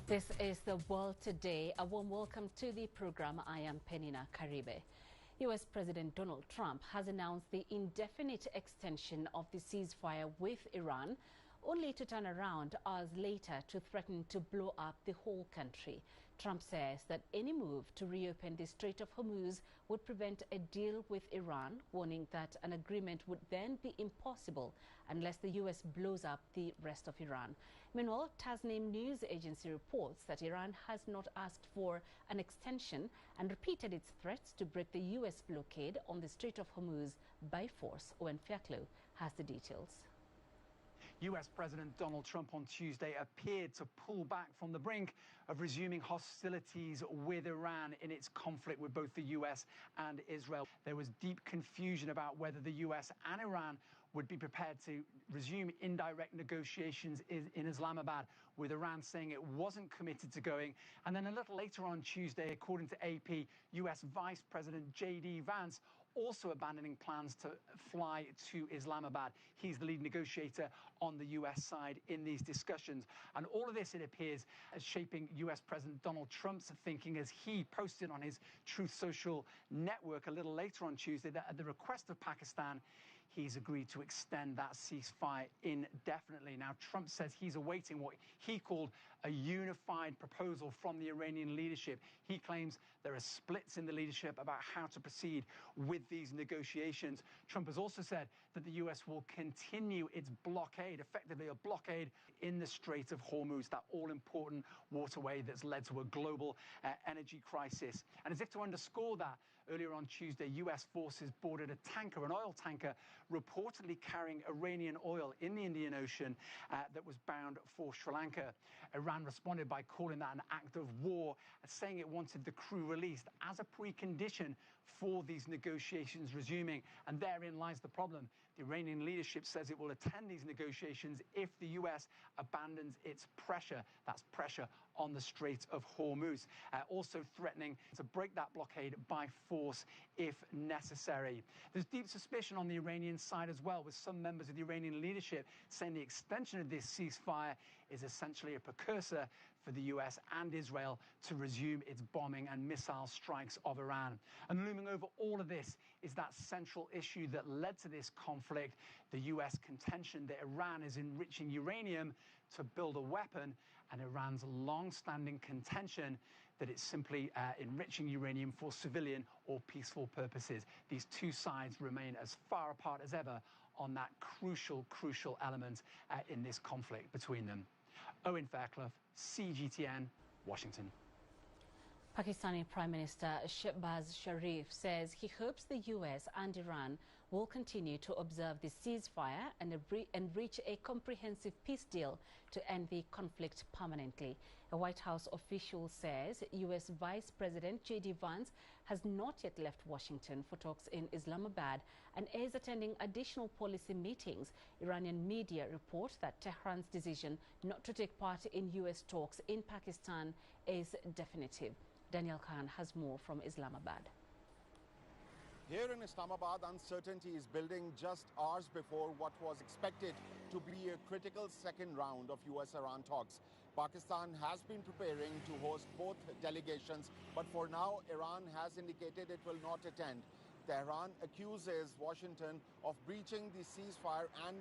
This is The World Today. A warm welcome to the program. I am Peninah Karibe. U.S. President Donald Trump has announced the indefinite extension of the ceasefire with Iran, only to turn around hours later to threaten to blow up the whole country. Trump says that any move to reopen the Strait of Hormuz would prevent a deal with Iran, warning that an agreement would then be impossible unless the U.S. blows up the rest of Iran. Meanwhile, Tasnim news agency reports that Iran has not asked for an extension and repeated its threats to break the U.S. blockade on the Strait of Hormuz by force. Owen Fiaklo has the details. U.S. President Donald Trump on Tuesday appeared to pull back from the brink of resuming hostilities with Iran in its conflict with both the U.S. and Israel. There was deep confusion about whether the U.S. and Iran would be prepared to resume indirect negotiations in Islamabad, with Iran saying it wasn't committed to going. And then a little later on Tuesday, according to AP, U.S. Vice President J.D. Vance also abandoning plans to fly to Islamabad. He's the lead negotiator on the U.S. side in these discussions. And all of this, it appears, is shaping U.S. President Donald Trump's thinking, as he posted on his Truth Social network a little later on Tuesday that at the request of Pakistan, he's agreed to extend that ceasefire indefinitely. Now, Trump says he's awaiting what he called a unified proposal from the Iranian leadership. He claims there are splits in the leadership about how to proceed with these negotiations. Trump has also said that the U.S. will continue its blockade, effectively a blockade in the Strait of Hormuz, that all-important waterway that's led to a global energy crisis. And as if to underscore that, earlier on Tuesday, U.S. forces boarded a tanker, an oil tanker, reportedly carrying Iranian oil in the Indian Ocean that was bound for Sri Lanka. Iran responded by calling that an act of war, saying it wanted the crew released as a precondition for these negotiations resuming. And therein lies the problem. The Iranian leadership says it will attend these negotiations if the U.S. abandons its pressure, that's pressure on the Strait of Hormuz, also threatening to break that blockade by force if necessary. There's deep suspicion on the Iranian side as well, with some members of the Iranian leadership saying the extension of this ceasefire is essentially a precursor for the U.S. and Israel to resume its bombing and missile strikes of Iran. And looming over all of this is that central issue that led to this conflict, the U.S. contention that Iran is enriching uranium to build a weapon, and Iran's long-standing contention that it's simply enriching uranium for civilian or peaceful purposes. These two sides remain as far apart as ever on that crucial element in this conflict between them. Owen Fairclough, CGTN, Washington. Pakistani Prime Minister Shehbaz Sharif says he hopes the U.S. and Iran will continue to observe the ceasefire and reach a comprehensive peace deal to end the conflict permanently. A White House official says U.S. Vice President J.D. Vance has not yet left Washington for talks in Islamabad and is attending additional policy meetings. Iranian media report that Tehran's decision not to take part in U.S. talks in Pakistan is definitive. Daniel Khan has more from Islamabad. Here in Islamabad, uncertainty is building just hours before what was expected to be a critical second round of US-Iran talks. Pakistan has been preparing to host both delegations, but for now, Iran has indicated it will not attend. Tehran accuses Washington of breaching the ceasefire and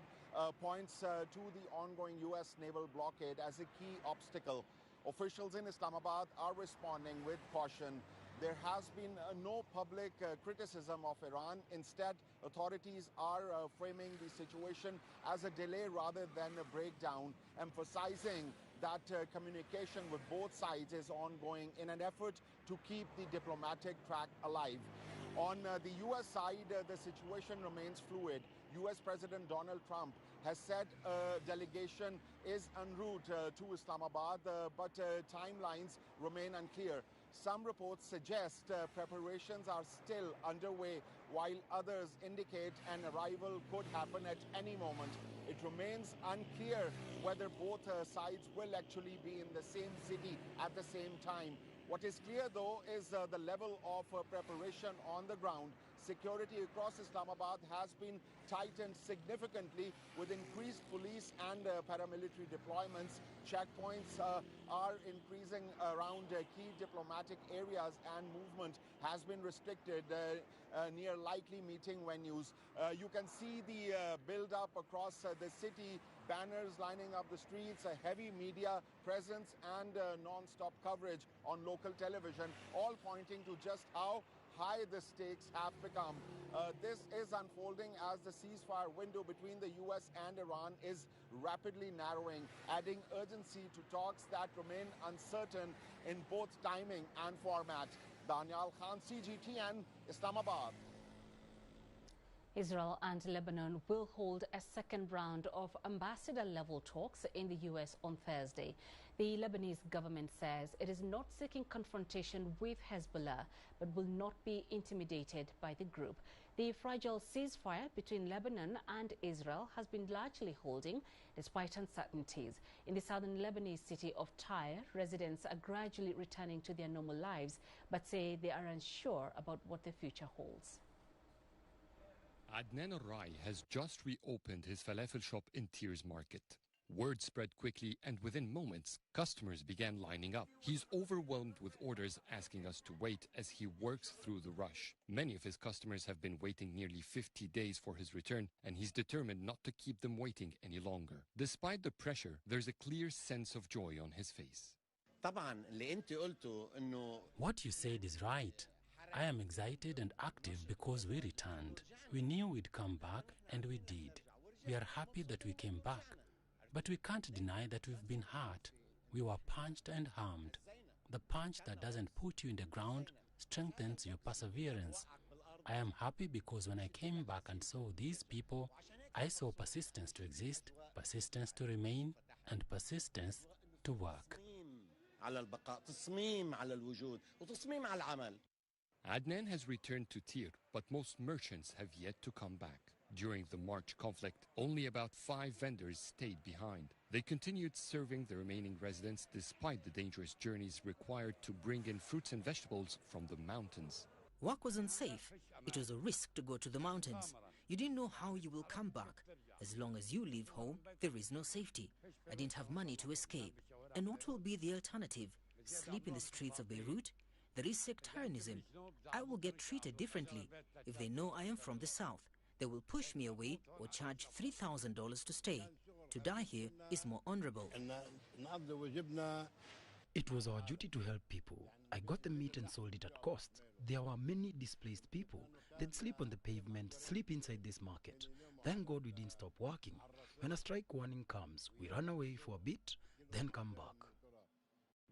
points to the ongoing US naval blockade as a key obstacle. Officials in Islamabad are responding with caution. There has been no public criticism of Iran. Instead, authorities are framing the situation as a delay rather than a breakdown, emphasizing that communication with both sides is ongoing in an effort to keep the diplomatic track alive. On the U.S. side, the situation remains fluid. U.S. President Donald Trump has said a delegation is en route to Islamabad, but timelines remain unclear. Some reports suggest preparations are still underway, while others indicate an arrival could happen at any moment. It remains unclear whether both sides will actually be in the same city at the same time. What is clear, though, is the level of preparation on the ground. Security across Islamabad has been tightened significantly with increased police and and paramilitary deployments. Checkpoints are increasing around key diplomatic areas, and movement has been restricted near likely meeting venues. You can see the build-up across the city, banners lining up the streets, a heavy media presence, and non-stop coverage on local television, all pointing to just how high the stakes have become. This is unfolding as the ceasefire window between the U.S. and Iran is rapidly narrowing, adding urgency to talks that remain uncertain in both timing and format. Daniel Khan, CGTN, Islamabad. Israel and Lebanon will hold a second round of ambassador-level talks in the U.S. on Thursday. The Lebanese government says it is not seeking confrontation with Hezbollah, but will not be intimidated by the group. The fragile ceasefire between Lebanon and Israel has been largely holding despite uncertainties. In the southern Lebanese city of Tyre, residents are gradually returning to their normal lives, but say they are unsure about what the future holds. Adnan Al-Rai has just reopened his falafel shop in Tyre's market. Word spread quickly, and within moments, customers began lining up. He's overwhelmed with orders asking us to wait as he works through the rush. Many of his customers have been waiting nearly 50 days for his return, and he's determined not to keep them waiting any longer. Despite the pressure, there's a clear sense of joy on his face. What you said is right. I am excited and active because we returned. We knew we'd come back, and we did. We are happy that we came back. But we can't deny that we've been hurt. We were punched and harmed. The punch that doesn't put you in the ground strengthens your perseverance. I am happy because when I came back and saw these people, I saw persistence to exist, persistence to remain, and persistence to work. Adnan has returned to Tyre, but most merchants have yet to come back. During the March conflict, only about 5 vendors stayed behind. They continued serving the remaining residents despite the dangerous journeys required to bring in fruits and vegetables from the mountains. Work was unsafe. It was a risk to go to the mountains. You didn't know how you will come back. As long as you leave home, there is no safety. I didn't have money to escape. And what will be the alternative? Sleep in the streets of Beirut? There is sectarianism. I will get treated differently. If they know I am from the south, they will push me away or charge $3,000 to stay. To die here is more honorable. It was our duty to help people. I got the meat and sold it at cost. There were many displaced people. They'd sleep on the pavement, sleep inside this market. Thank God we didn't stop working. When a strike warning comes, we run away for a bit, then come back.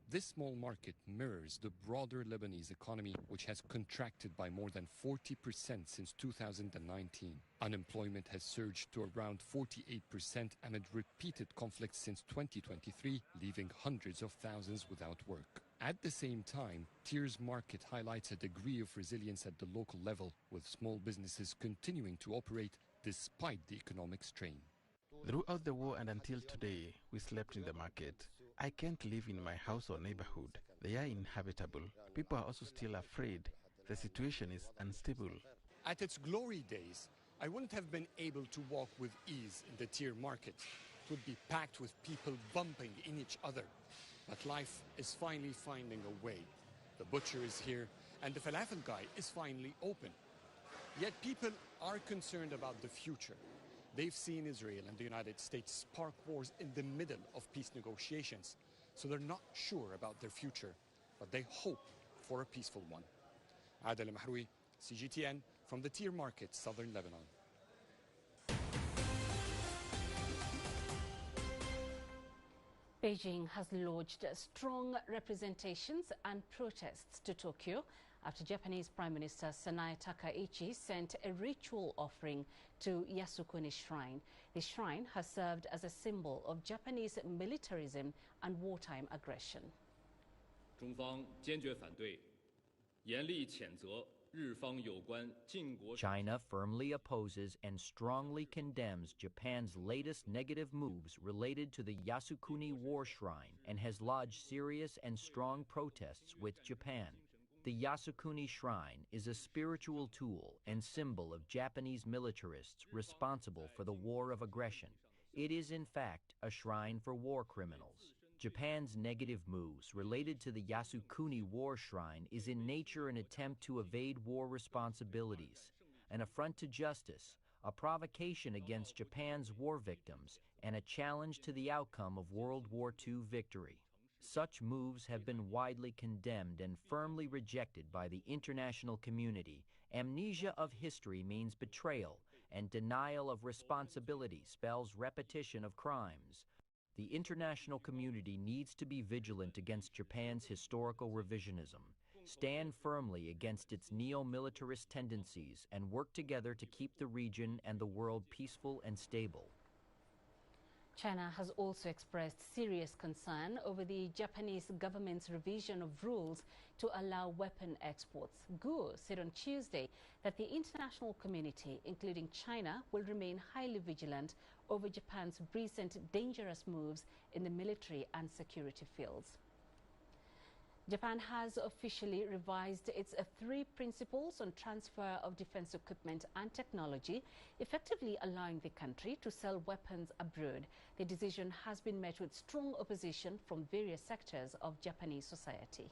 This small market mirrors the broader Lebanese economy, which has contracted by more than 40% since 2019. Unemployment has surged to around 48% amid repeated conflicts since 2023, leaving hundreds of thousands without work. At the same time, Tyre's market highlights a degree of resilience at the local level, with small businesses continuing to operate despite the economic strain. Throughout the war and until today, we slept in the market. I can't live in my house or neighborhood. They are inhabitable. People are also still afraid. The situation is unstable. At its glory days, I wouldn't have been able to walk with ease in the Tyre market. It would be packed with people bumping in each other. But life is finally finding a way. The butcher is here, and the falafel guy is finally open. Yet people are concerned about the future. They've seen Israel and the United States spark wars in the middle of peace negotiations, so they're not sure about their future, but they hope for a peaceful one. Adel Mahroui, CGTN, from the Tyre market, southern Lebanon. Beijing has lodged strong representations and protests to Tokyo after Japanese Prime Minister Sanae Takaichi sent a ritual offering to Yasukuni Shrine. The shrine has served as a symbol of Japanese militarism and wartime aggression. China firmly opposes and strongly condemns Japan's latest negative moves related to the Yasukuni War Shrine and has lodged serious and strong protests with Japan. The Yasukuni Shrine is a spiritual tool and symbol of Japanese militarists responsible for the war of aggression. It is, in fact, a shrine for war criminals. Japan's negative moves related to the Yasukuni War Shrine is in nature an attempt to evade war responsibilities, an affront to justice, a provocation against Japan's war victims, and a challenge to the outcome of World War II victory. Such moves have been widely condemned and firmly rejected by the international community. Amnesia of history means betrayal, and denial of responsibility spells repetition of crimes. The international community needs to be vigilant against Japan's historical revisionism, stand firmly against its neo-militarist tendencies, and work together to keep the region and the world peaceful and stable. China has also expressed serious concern over the Japanese government's revision of rules to allow weapon exports. Guo said on Tuesday that the international community, including China, will remain highly vigilant over Japan's recent dangerous moves in the military and security fields. Japan has officially revised its 3 principles on transfer of defense equipment and technology, effectively allowing the country to sell weapons abroad. The decision has been met with strong opposition from various sectors of Japanese society.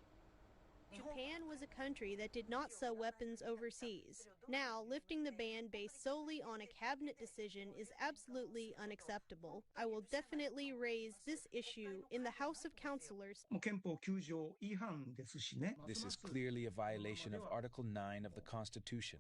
Japan was a country that did not sell weapons overseas. Now, lifting the ban based solely on a cabinet decision is absolutely unacceptable. I will definitely raise this issue in the House of Councilors. This is clearly a violation of Article 9 of the Constitution.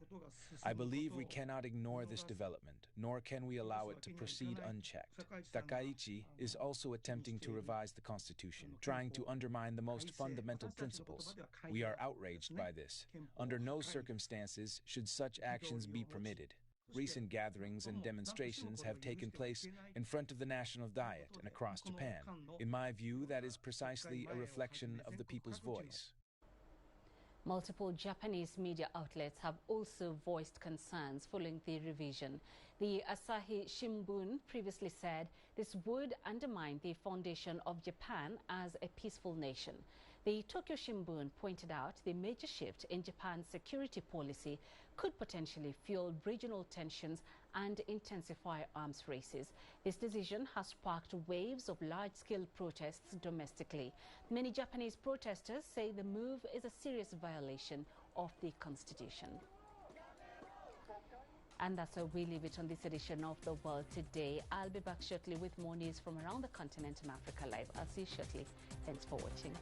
I believe we cannot ignore this development, nor can we allow it to proceed unchecked. Takaichi is also attempting to revise the Constitution, trying to undermine the most fundamental principles. We are outraged by this. Under no circumstances should such actions be permitted. Recent gatherings and demonstrations have taken place in front of the National Diet and across Japan. In my view, that is precisely a reflection of the people's voice. Multiple Japanese media outlets have also voiced concerns following the revision. The Asahi Shimbun previously said this would undermine the foundation of Japan as a peaceful nation. The Tokyo Shimbun pointed out the major shift in Japan's security policy could potentially fuel regional tensions and intensify arms races. This decision has sparked waves of large-scale protests domestically. Many Japanese protesters say the move is a serious violation of the Constitution. And that's where we leave it on this edition of The World Today. I'll be back shortly with more news from around the continent and Africa Live. I'll see you shortly. Thanks for watching.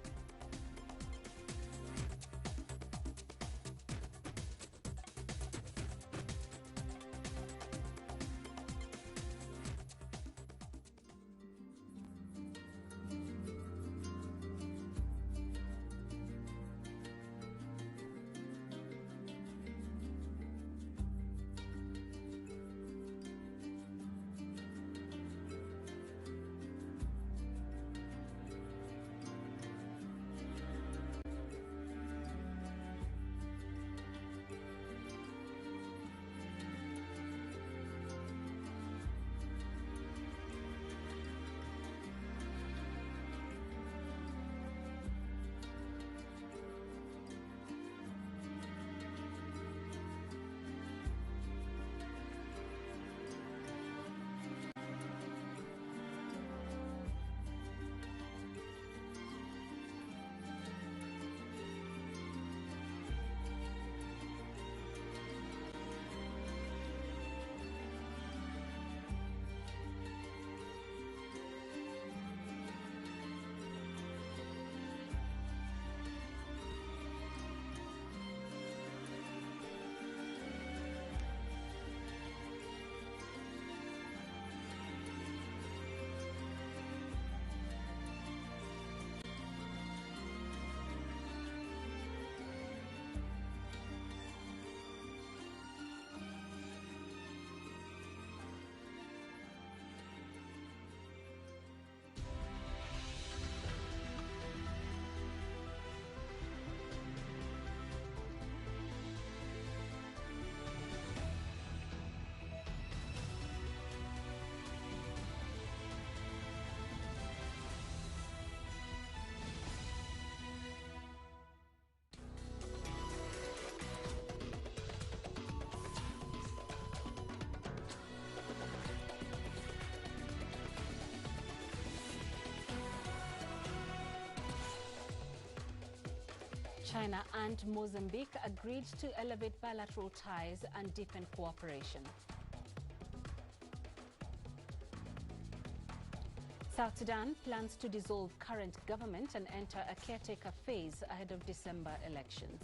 China and Mozambique agreed to elevate bilateral ties and deepen cooperation. South Sudan plans to dissolve current government and enter a caretaker phase ahead of December elections.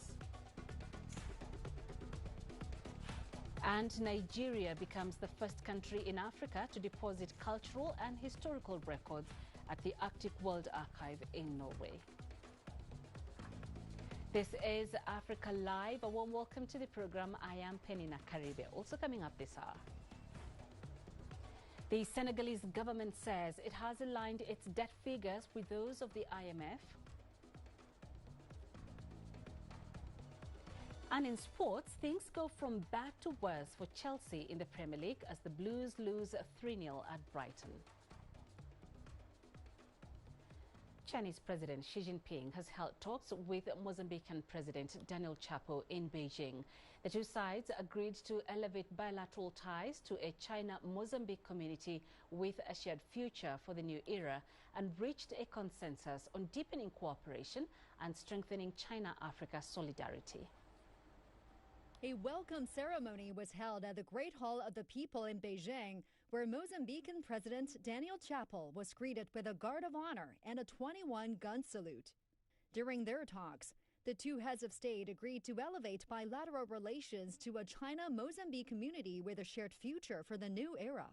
And Nigeria becomes the first country in Africa to deposit cultural and historical records at the Arctic World Archive in Norway. This is Africa Live. A warm welcome to the program. I am Peninah Karibe. Also coming up this hour, the Senegalese government says it has aligned its debt figures with those of the IMF. And in sports, things go from bad to worse for Chelsea in the Premier League as the Blues lose 3-0 at Brighton. Chinese President Xi Jinping has held talks with Mozambican President Daniel Chapo in Beijing. The two sides agreed to elevate bilateral ties to a China-Mozambique community with a shared future for the new era and reached a consensus on deepening cooperation and strengthening China-Africa solidarity. A welcome ceremony was held at the Great Hall of the People in Beijing, where Mozambican President Daniel Chapo was greeted with a guard of honor and a 21-gun salute. During their talks, the two heads of state agreed to elevate bilateral relations to a China-Mozambique community with a shared future for the new era.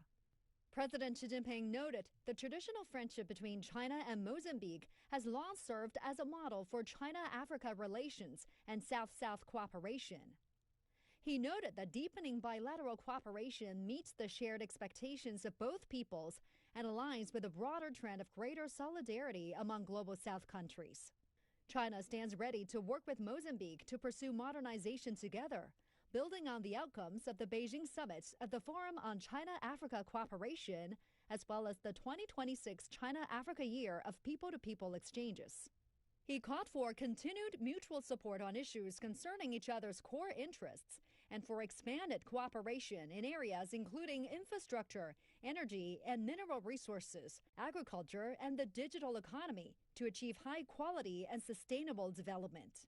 President Xi Jinping noted the traditional friendship between China and Mozambique has long served as a model for China-Africa relations and South-South cooperation. He noted that deepening bilateral cooperation meets the shared expectations of both peoples and aligns with a broader trend of greater solidarity among Global South countries. China stands ready to work with Mozambique to pursue modernization together, building on the outcomes of the Beijing summit of the Forum on China-Africa Cooperation, as well as the 2026 China-Africa Year of People-to-People exchanges. He called for continued mutual support on issues concerning each other's core interests and for expanded cooperation in areas including infrastructure, energy and mineral resources, agriculture, and the digital economy to achieve high quality and sustainable development.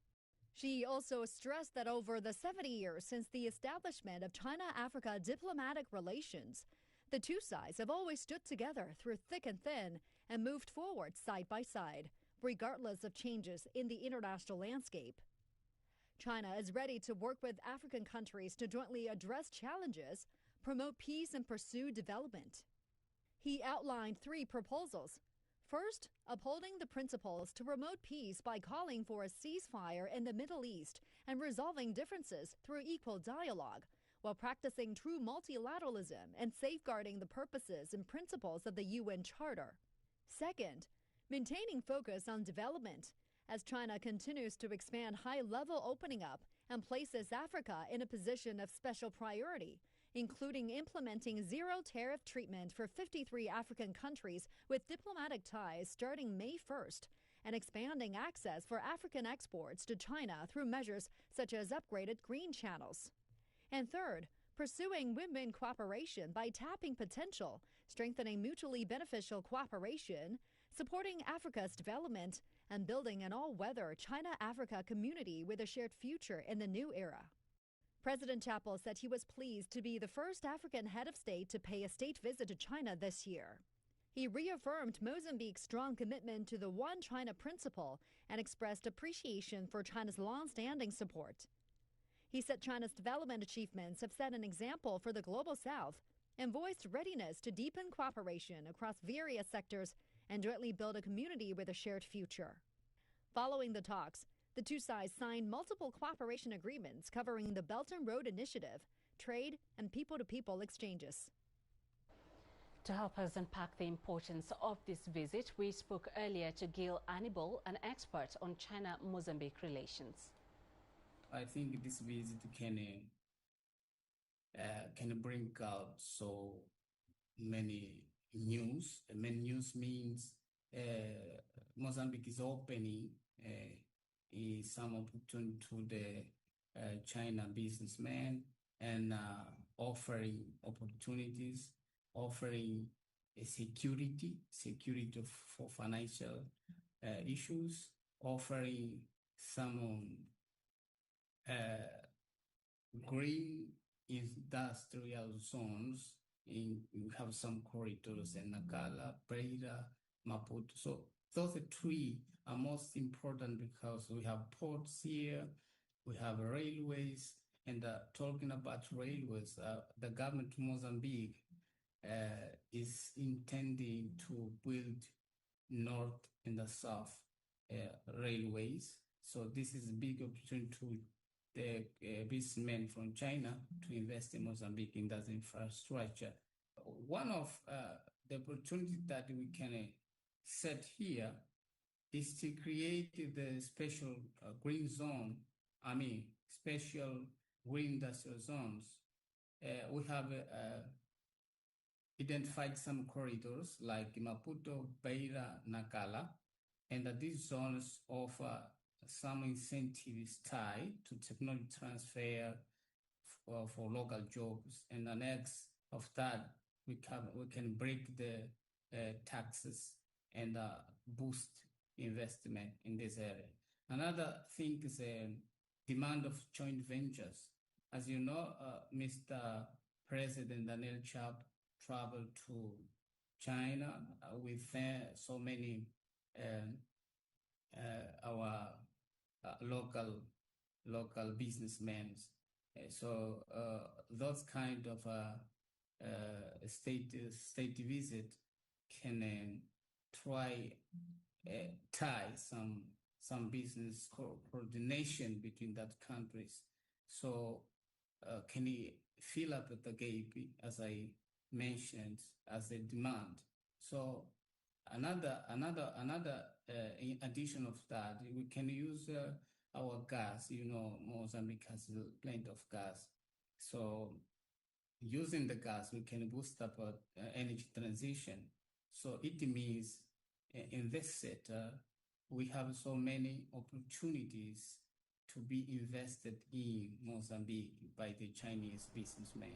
Xi also stressed that over the 70 years since the establishment of China-Africa diplomatic relations, the two sides have always stood together through thick and thin and moved forward side by side, regardless of changes in the international landscape. China is ready to work with African countries to jointly address challenges, promote peace, and pursue development. He outlined 3 proposals. First, upholding the principles to promote peace by calling for a ceasefire in the Middle East and resolving differences through equal dialogue, while practicing true multilateralism and safeguarding the purposes and principles of the UN Charter. Second, maintaining focus on development, as China continues to expand high-level opening up and places Africa in a position of special priority, including implementing zero-tariff treatment for 53 African countries with diplomatic ties starting May 1st, and expanding access for African exports to China through measures such as upgraded green channels. And third, pursuing win-win cooperation by tapping potential, strengthening mutually beneficial cooperation, supporting Africa's development, and building an all-weather China-Africa community with a shared future in the new era. President Chapo said he was pleased to be the first African head of state to pay a state visit to China this year. He reaffirmed Mozambique's strong commitment to the One China principle and expressed appreciation for China's long-standing support. He said China's development achievements have set an example for the Global South and voiced readiness to deepen cooperation across various sectors and jointly build a community with a shared future. Following the talks, the two sides signed multiple cooperation agreements covering the Belt and Road Initiative, trade, and people-to-people exchanges. To help us unpack the importance of this visit, we spoke earlier to Gil Anibal, an expert on China-Mozambique relations. I think this visit can bring out so many news. Many news means Mozambique is opening some opportunity to the China businessmen and offering opportunities, offering a security for financial issues, offering some green industrial zones. We have some corridors in Nagala, Beira, Maputo. So those three are most important because we have ports here, we have railways, and talking about railways, the government of Mozambique is intending to build north and the south railways. So this is a big opportunity to the businessmen from China to invest in Mozambique in that infrastructure. One of the opportunities that we can set here is to create the special green zone, special green industrial zones. We have identified some corridors like Maputo, Beira, Nagala, and these zones offer some incentives tied to technology transfer for local jobs. And the next of that, we can break the taxes and boost investment in this area. Another thing is demand of joint ventures. As you know, Mr. President Daniel Chap traveled to China with so many our local businessmen. So those kind of state visit can try tie some business coordination between that countries. So can he fill up the gap, as I mentioned, as a demand? So another in addition of that, we can use our gas. You know, Mozambique has plenty of gas. So using the gas, we can boost up energy transition. So it means in this sector, we have so many opportunities to be invested in Mozambique by the Chinese businessmen.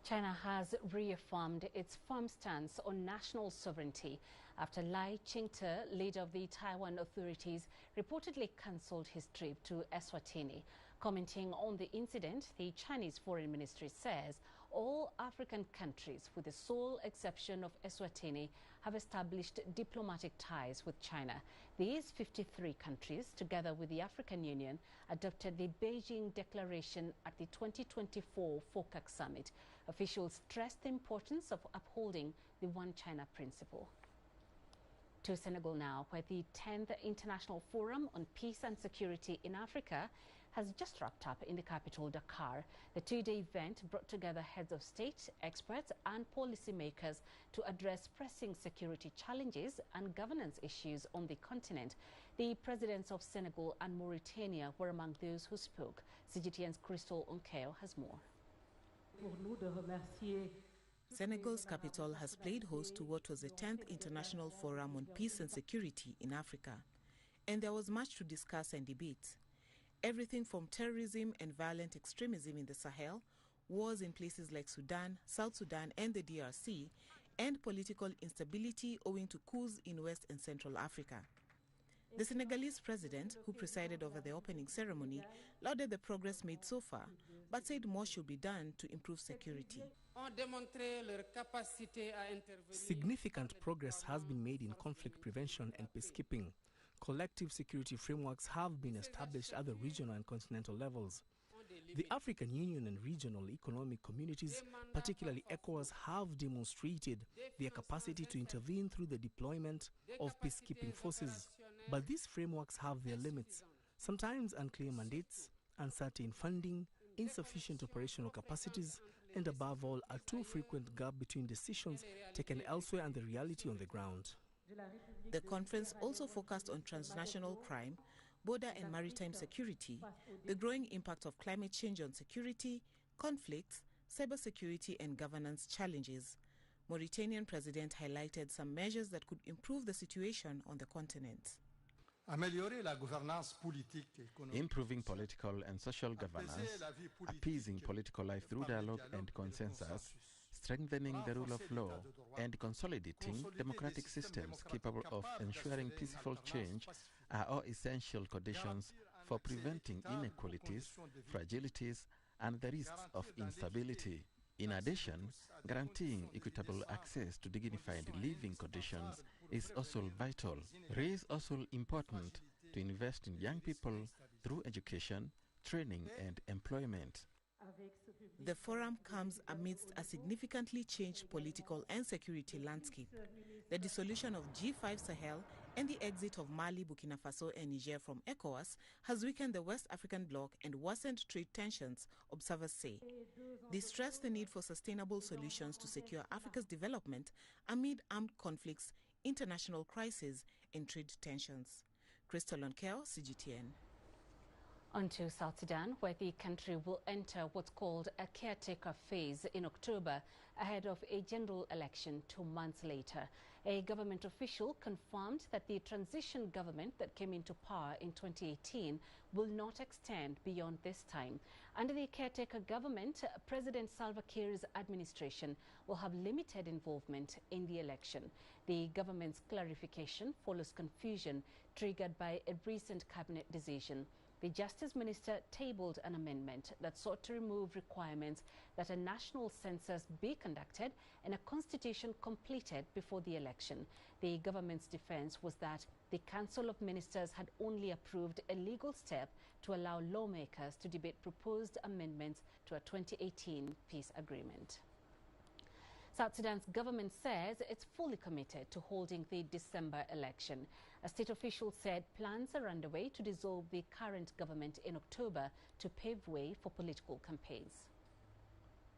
China has reaffirmed its firm stance on national sovereignty after Lai Ching-te, leader of the Taiwan authorities, reportedly cancelled his trip to Eswatini. Commenting on the incident, the Chinese Foreign Ministry says all African countries, with the sole exception of Eswatini, have established diplomatic ties with China. These 53 countries, together with the African Union, adopted the Beijing Declaration at the 2024 FOCAC Summit. Officials stressed the importance of upholding the One China principle. To Senegal now, where the 10th International Forum on Peace and Security in Africa has just wrapped up in the capital, Dakar. The two-day event brought together heads of state, experts and policymakers to address pressing security challenges and governance issues on the continent. The presidents of Senegal and Mauritania were among those who spoke. CGTN's Crystal Onkeo has more. Senegal's capital has played host to what was the 10th International Forum on Peace and Security in Africa. And there was much to discuss and debate. Everything from terrorism and violent extremism in the Sahel, wars in places like Sudan, South Sudan and the DRC, and political instability owing to coups in West and Central Africa. The Senegalese president, who presided over the opening ceremony, lauded the progress made so far, but said more should be done to improve security. Significant progress has been made in conflict prevention and peacekeeping. Collective security frameworks have been established at the regional and continental levels. The African Union and regional economic communities, particularly ECOWAS, have demonstrated their capacity to intervene through the deployment of peacekeeping forces. But these frameworks have their limits, sometimes unclear mandates, uncertain funding, insufficient operational capacities, and above all, a too frequent gap between decisions taken elsewhere and the reality on the ground. The conference also focused on transnational crime, border and maritime security, the growing impact of climate change on security, conflicts, cybersecurity and governance challenges. Mauritanian president highlighted some measures that could improve the situation on the continent. Improving political and social governance, appeasing political life through dialogue and consensus, strengthening the rule of law, and consolidating democratic systems capable of ensuring peaceful change are all essential conditions for preventing inequalities, fragilities, and the risks of instability. In addition, guaranteeing equitable access to dignified living conditions is also vital. It is also important to invest in young people through education, training, and employment. The forum comes amidst a significantly changed political and security landscape. The dissolution of G5 Sahel and the exit of Mali, Burkina Faso, and Niger from ECOWAS has weakened the West African bloc and worsened trade tensions, observers say. They stress the need for sustainable solutions to secure Africa's development amid armed conflicts, international crises, and trade tensions. Crystal Onkeo, CGTN. On to South Sudan, where the country will enter what's called a caretaker phase in October ahead of a general election 2 months later. A government official confirmed that the transition government that came into power in 2018 will not extend beyond this time. Under the caretaker government, President Salva Kiir's administration will have limited involvement in the election. The government's clarification follows confusion triggered by a recent cabinet decision. The Justice Minister tabled an amendment that sought to remove requirements that a national census be conducted and a constitution completed before the election. The government's defense was that the Council of Ministers had only approved a legal step to allow lawmakers to debate proposed amendments to a 2018 peace agreement. South Sudan's government says it's fully committed to holding the December election. A state official said plans are underway to dissolve the current government in October to pave way for political campaigns.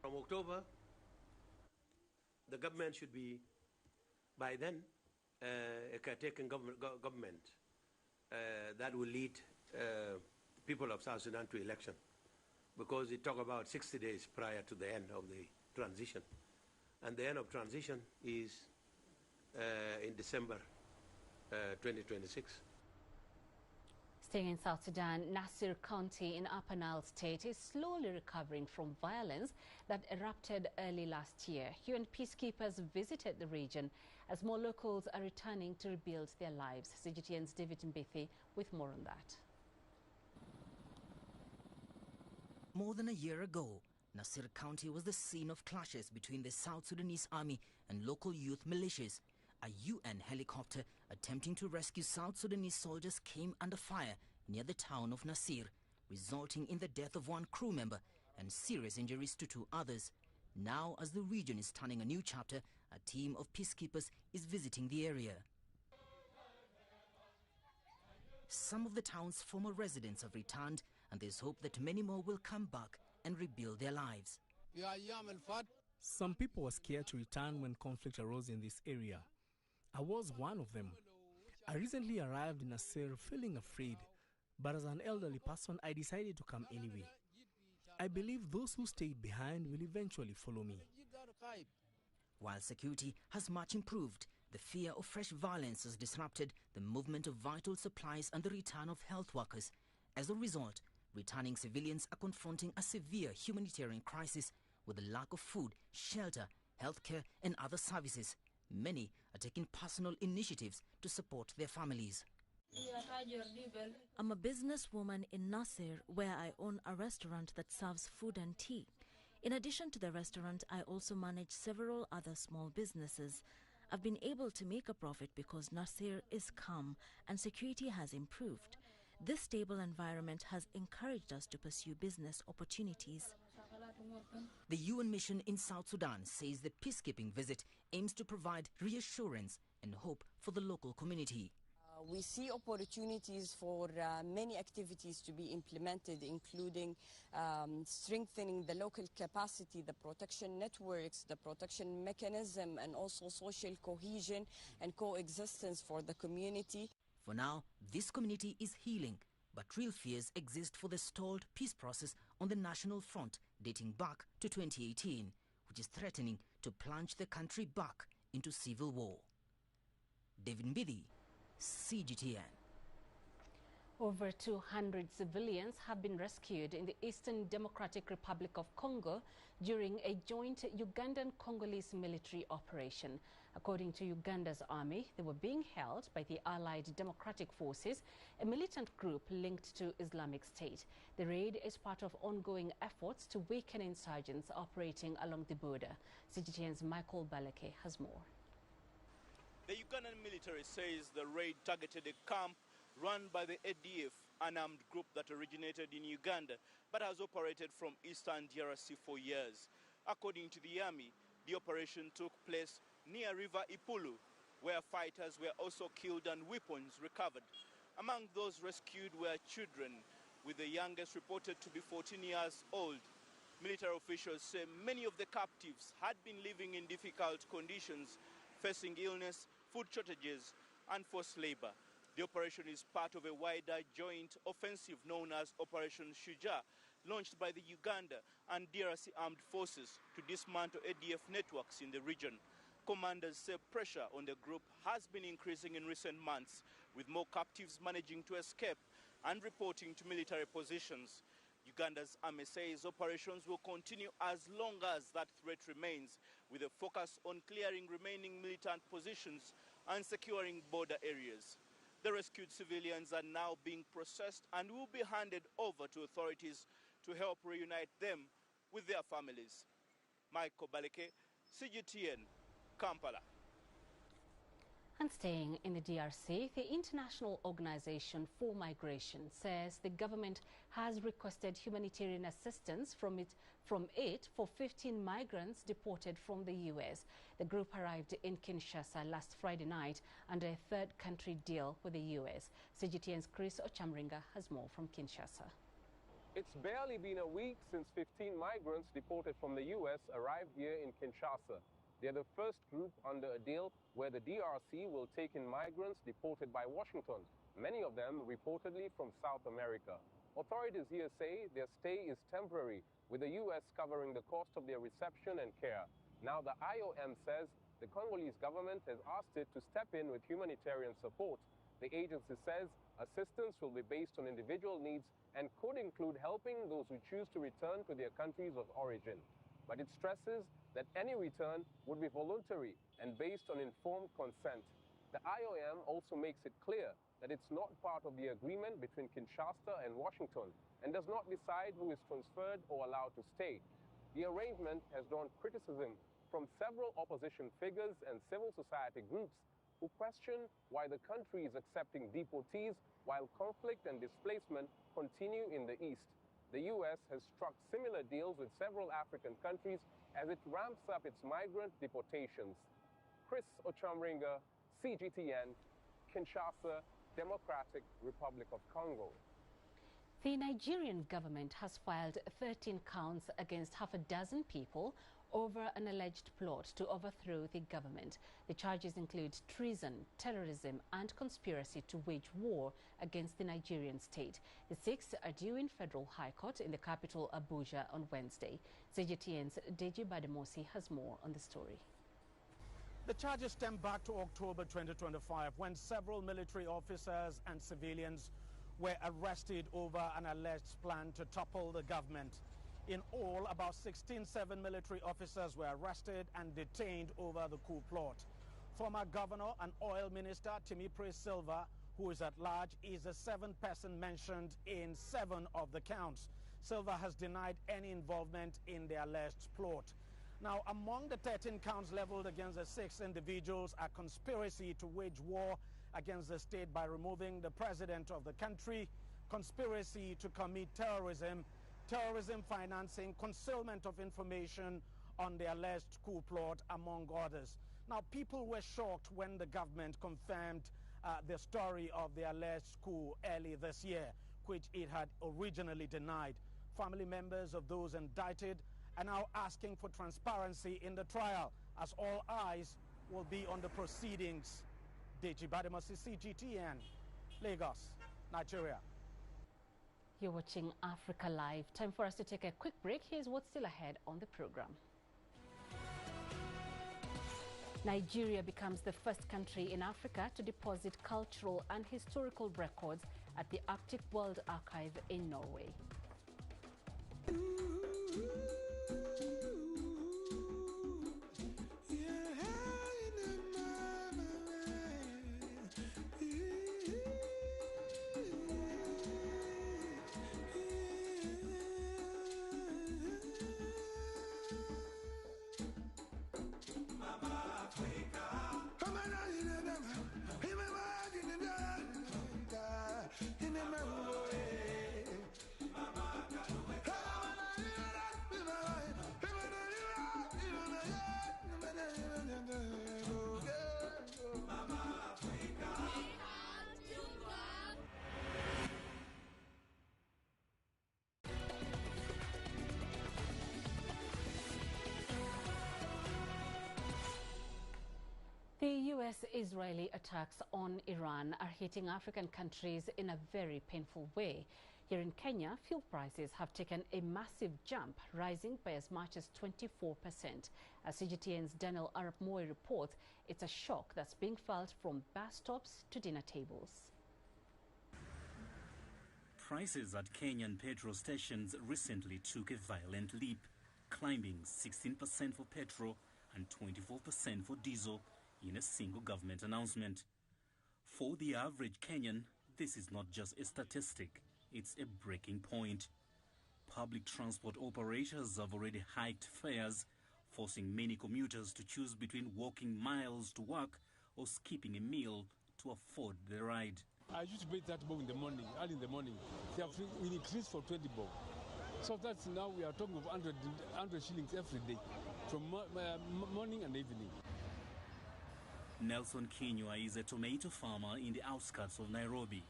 From October, the government should be, by then, a caretaking government that will lead people of South Sudan to election, because it talk about 60 days prior to the end of the transition. And the end of transition is in December 2026. Staying in South Sudan, Nasir County in Upper Nile State is slowly recovering from violence that erupted early last year. UN peacekeepers visited the region as more locals are returning to rebuild their lives. CGTN's David Mbithi with more on that. More than a year ago, Nasir County was the scene of clashes between the South Sudanese army and local youth militias. A UN helicopter attempting to rescue South Sudanese soldiers came under fire near the town of Nasir, resulting in the death of one crew member and serious injuries to 2 others. Now, as the region is turning a new chapter, a team of peacekeepers is visiting the area. Some of the town's former residents have returned, and there's hope that many more will come back and rebuild their lives. Some people were scared to return when conflict arose in this area. I was one of them. I recently arrived in Nasir feeling afraid, but as an elderly person, I decided to come anyway. I believe those who stayed behind will eventually follow me. While security has much improved, the fear of fresh violence has disrupted the movement of vital supplies and the return of health workers. As a result, returning civilians are confronting a severe humanitarian crisis with a lack of food, shelter, healthcare, and other services. Many are taking personal initiatives to support their families. I'm a businesswoman in Nasir, where I own a restaurant that serves food and tea. In addition to the restaurant, I also manage several other small businesses. I've been able to make a profit because Nasir is calm and security has improved. This stable environment has encouraged us to pursue business opportunities. The UN mission in South Sudan says the peacekeeping visit aims to provide reassurance and hope for the local community. We see opportunities for many activities to be implemented, including strengthening the local capacity, the protection networks, the protection mechanism, and also social cohesion and coexistence for the community. For now, this community is healing, but real fears exist for the stalled peace process on the national front dating back to 2018, which is threatening to plunge the country back into civil war. David Mbidi, CGTN. Over 200 civilians have been rescued in the Eastern Democratic Republic of Congo during a joint Ugandan-Congolese military operation. According to Uganda's army, they were being held by the Allied Democratic Forces, a militant group linked to Islamic State. The raid is part of ongoing efforts to weaken insurgents operating along the border. CGTN's Michael Baleke has more. The Ugandan military says the raid targeted a camp run by the ADF, an armed group that originated in Uganda but has operated from eastern DRC for years. According to the army, the operation took place near River Ipulu, where fighters were also killed and weapons recovered. Among those rescued were children, with the youngest reported to be 14 years old. Military officials say many of the captives had been living in difficult conditions, facing illness, food shortages, and forced labor. The operation is part of a wider joint offensive known as Operation Shuja, launched by the Uganda and DRC armed forces to dismantle ADF networks in the region. Commanders say pressure on the group has been increasing in recent months, with more captives managing to escape and reporting to military positions. Uganda's army says operations will continue as long as that threat remains, with a focus on clearing remaining militant positions and securing border areas. The rescued civilians are now being processed and will be handed over to authorities to help reunite them with their families. Michael Baleke, CGTN, Kampala. And staying in the DRC, the International Organization for Migration says the government has requested humanitarian assistance from it for 15 migrants deported from the U.S. The group arrived in Kinshasa last Friday night under a third country deal with the U.S. CGTN's Chris Ochamringa has more from Kinshasa. It's barely been a week since 15 migrants deported from the U.S. arrived here in Kinshasa. They're the first group under a deal where the DRC will take in migrants deported by Washington, many of them reportedly from South America. Authorities here say their stay is temporary, with the U.S. covering the cost of their reception and care. Now the IOM says the Congolese government has asked it to step in with humanitarian support. The agency says assistance will be based on individual needs and could include helping those who choose to return to their countries of origin. But it stresses that any return would be voluntary and based on informed consent. The IOM also makes it clear that it's not part of the agreement between Kinshasa and Washington and does not decide who is transferred or allowed to stay. The arrangement has drawn criticism from several opposition figures and civil society groups who question why the country is accepting deportees while conflict and displacement continue in the East. The U.S. has struck similar deals with several African countries as it ramps up its migrant deportations. Chris Ochamringa, CGTN, Kinshasa, Democratic Republic of Congo. The Nigerian government has filed 13 counts against half a dozen people over an alleged plot to overthrow the government. The charges include treason, terrorism and conspiracy to wage war against the Nigerian state. The 6 are due in federal high court in the capital Abuja on Wednesday. CGTN's Deji Bademosi has more on the story. The charges stem back to October 2025 when several military officers and civilians were arrested over an alleged plan to topple the government. In all, about 16 military officers were arrested and detained over the coup plot. Former governor and oil minister Timipre Silva, who is at large, is the 7th person mentioned in 7 of the counts. Silva has denied any involvement in the alleged plot. Now, among the 13 counts leveled against the 6 individuals are conspiracy to wage war against the state by removing the president of the country, conspiracy to commit terrorism, terrorism financing, concealment of information on the alleged coup plot, among others. Now, people were shocked when the government confirmed the story of the alleged coup early this year, which it had originally denied. Family members of those indicted are now asking for transparency in the trial, as all eyes will be on the proceedings. Deji Bademosi, CGTN, Lagos, Nigeria. You're watching Africa Live. Time for us to take a quick break. Here's what's still ahead on the program. Nigeria becomes the first country in Africa to deposit cultural and historical records at the Arctic World Archive in Norway. The US-Israeli attacks on Iran are hitting African countries in a very painful way. Here in Kenya, fuel prices have taken a massive jump, rising by as much as 24%. As CGTN's Daniel Arap Moi reports, it's a shock that's being felt from bus stops to dinner tables. Prices at Kenyan petrol stations recently took a violent leap, climbing 16% for petrol and 24% for diesel in a single government announcement. For the average Kenyan, this is not just a statistic, it's a breaking point. Public transport operators have already hiked fares, forcing many commuters to choose between walking miles to work or skipping a meal to afford the ride. I used to pay 30 bob in the morning, early in the morning. They have increased for 20 bob. So that's now we are talking of 100 shillings every day, from morning and evening. Nelson Kinyua is a tomato farmer in the outskirts of Nairobi.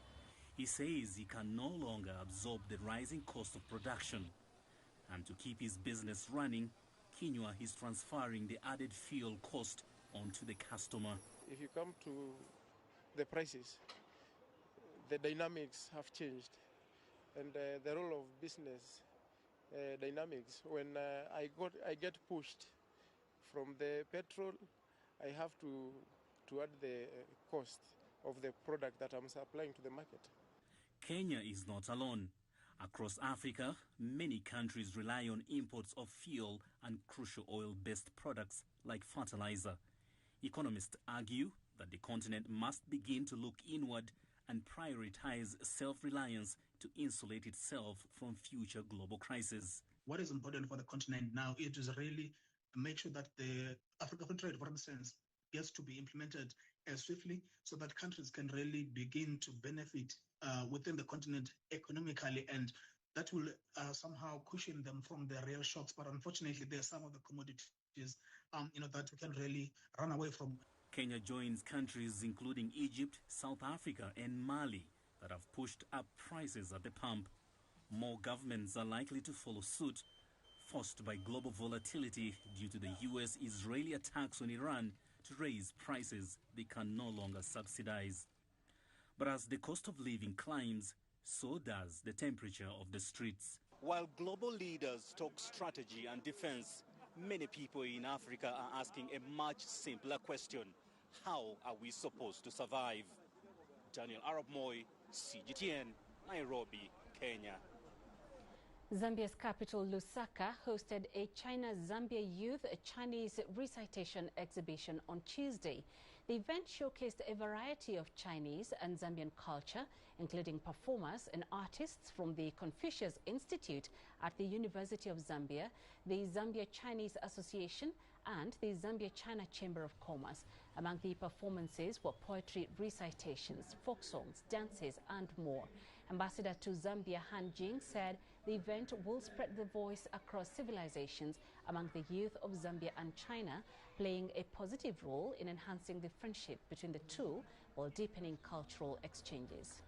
He says he can no longer absorb the rising cost of production. And to keep his business running, Kinyua is transferring the added fuel cost onto the customer. If you come to the prices, the dynamics have changed. And the role of business dynamics, when I get pushed from the petrol, I have to add the cost of the product that I'm supplying to the market. Kenya is not alone. Across Africa, many countries rely on imports of fuel and crucial oil-based products like fertilizer. Economists argue that the continent must begin to look inward and prioritize self-reliance to insulate itself from future global crises. What is important for the continent now is really make sure that the Africa Free Trade, for instance, gets to be implemented swiftly so that countries can really begin to benefit within the continent economically, and that will somehow cushion them from the real shocks. But unfortunately, there are some of the commodities that we can really run away from. Kenya joins countries including Egypt, South Africa and Mali that have pushed up prices at the pump. More governments are likely to follow suit, forced by global volatility due to the US-Israeli attacks on Iran to raise prices they can no longer subsidize. But as the cost of living climbs, so does the temperature of the streets. While global leaders talk strategy and defense, many people in Africa are asking a much simpler question. How are we supposed to survive? Daniel Arap Moi, CGTN, Nairobi, Kenya. Zambia's capital, Lusaka, hosted a China-Zambia Youth Chinese Recitation exhibition on Tuesday. The event showcased a variety of Chinese and Zambian culture, including performers and artists from the Confucius Institute at the University of Zambia, the Zambia Chinese Association, and the Zambia-China Chamber of Commerce. Among the performances were poetry recitations, folk songs, dances, and more. Ambassador to Zambia Han Jing said the event will spread the voice across civilizations among the youth of Zambia and China, playing a positive role in enhancing the friendship between the two while deepening cultural exchanges.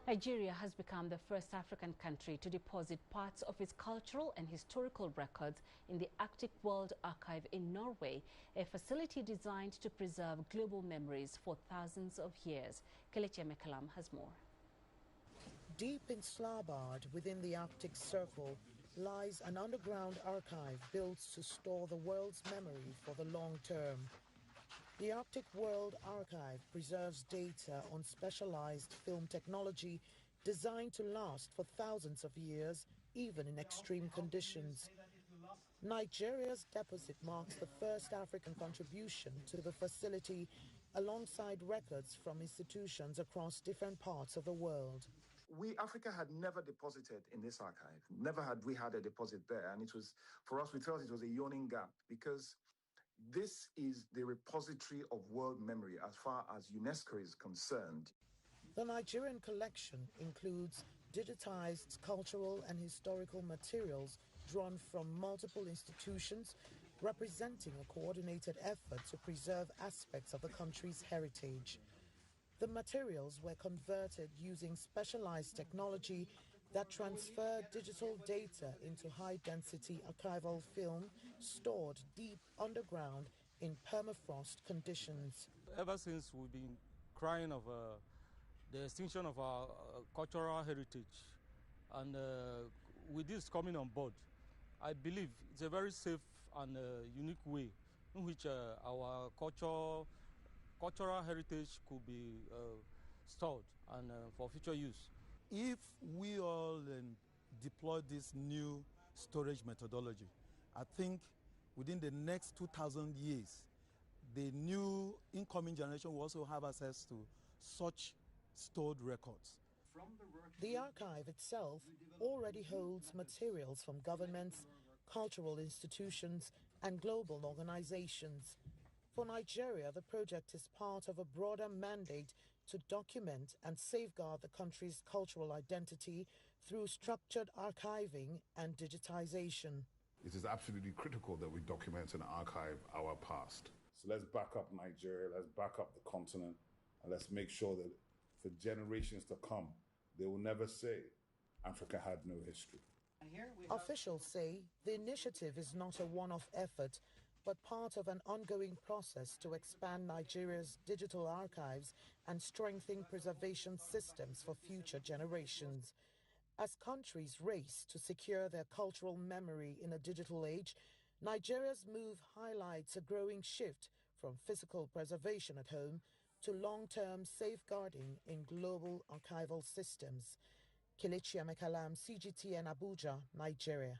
Nigeria has become the first African country to deposit parts of its cultural and historical records in the Arctic World Archive in Norway, a facility designed to preserve global memories for thousands of years. Kelechi Mekalam has more. Deep in Svalbard, within the Arctic Circle, lies an underground archive built to store the world's memory for the long term. The Arctic World Archive preserves data on specialized film technology designed to last for thousands of years, even in extreme conditions. Nigeria's deposit marks the first African contribution to the facility, alongside records from institutions across different parts of the world. We, Africa, had never deposited in this archive. Never had we had a deposit there. And it was, for us, we felt it was a yawning gap, because this is the repository of world memory as far as UNESCO is concerned. The Nigerian collection includes digitized cultural and historical materials drawn from multiple institutions, representing a coordinated effort to preserve aspects of the country's heritage. The materials were converted using specialized technology that transferred digital data into high-density archival film stored deep underground in permafrost conditions. Ever since we've been crying of the extinction of our cultural heritage, and with this coming on board, I believe it's a very safe and unique way in which our cultural heritage could be stored and for future use. If we all deploy this new storage methodology, I think within the next 2,000 years, the new incoming generation will also have access to such stored records. The archive itself already holds materials from governments, cultural institutions, and global organizations. For Nigeria, the project is part of a broader mandate to document and safeguard the country's cultural identity through structured archiving and digitization. It is absolutely critical that we document and archive our past. So let's back up Nigeria, let's back up the continent, and let's make sure that for generations to come, they will never say Africa had no history. Officials say the initiative is not a one-off effort, but part of an ongoing process to expand Nigeria's digital archives and strengthen preservation systems for future generations. As countries race to secure their cultural memory in a digital age, Nigeria's move highlights a growing shift from physical preservation at home to long-term safeguarding in global archival systems. Kelechi Amekalam, CGTN Abuja, Nigeria.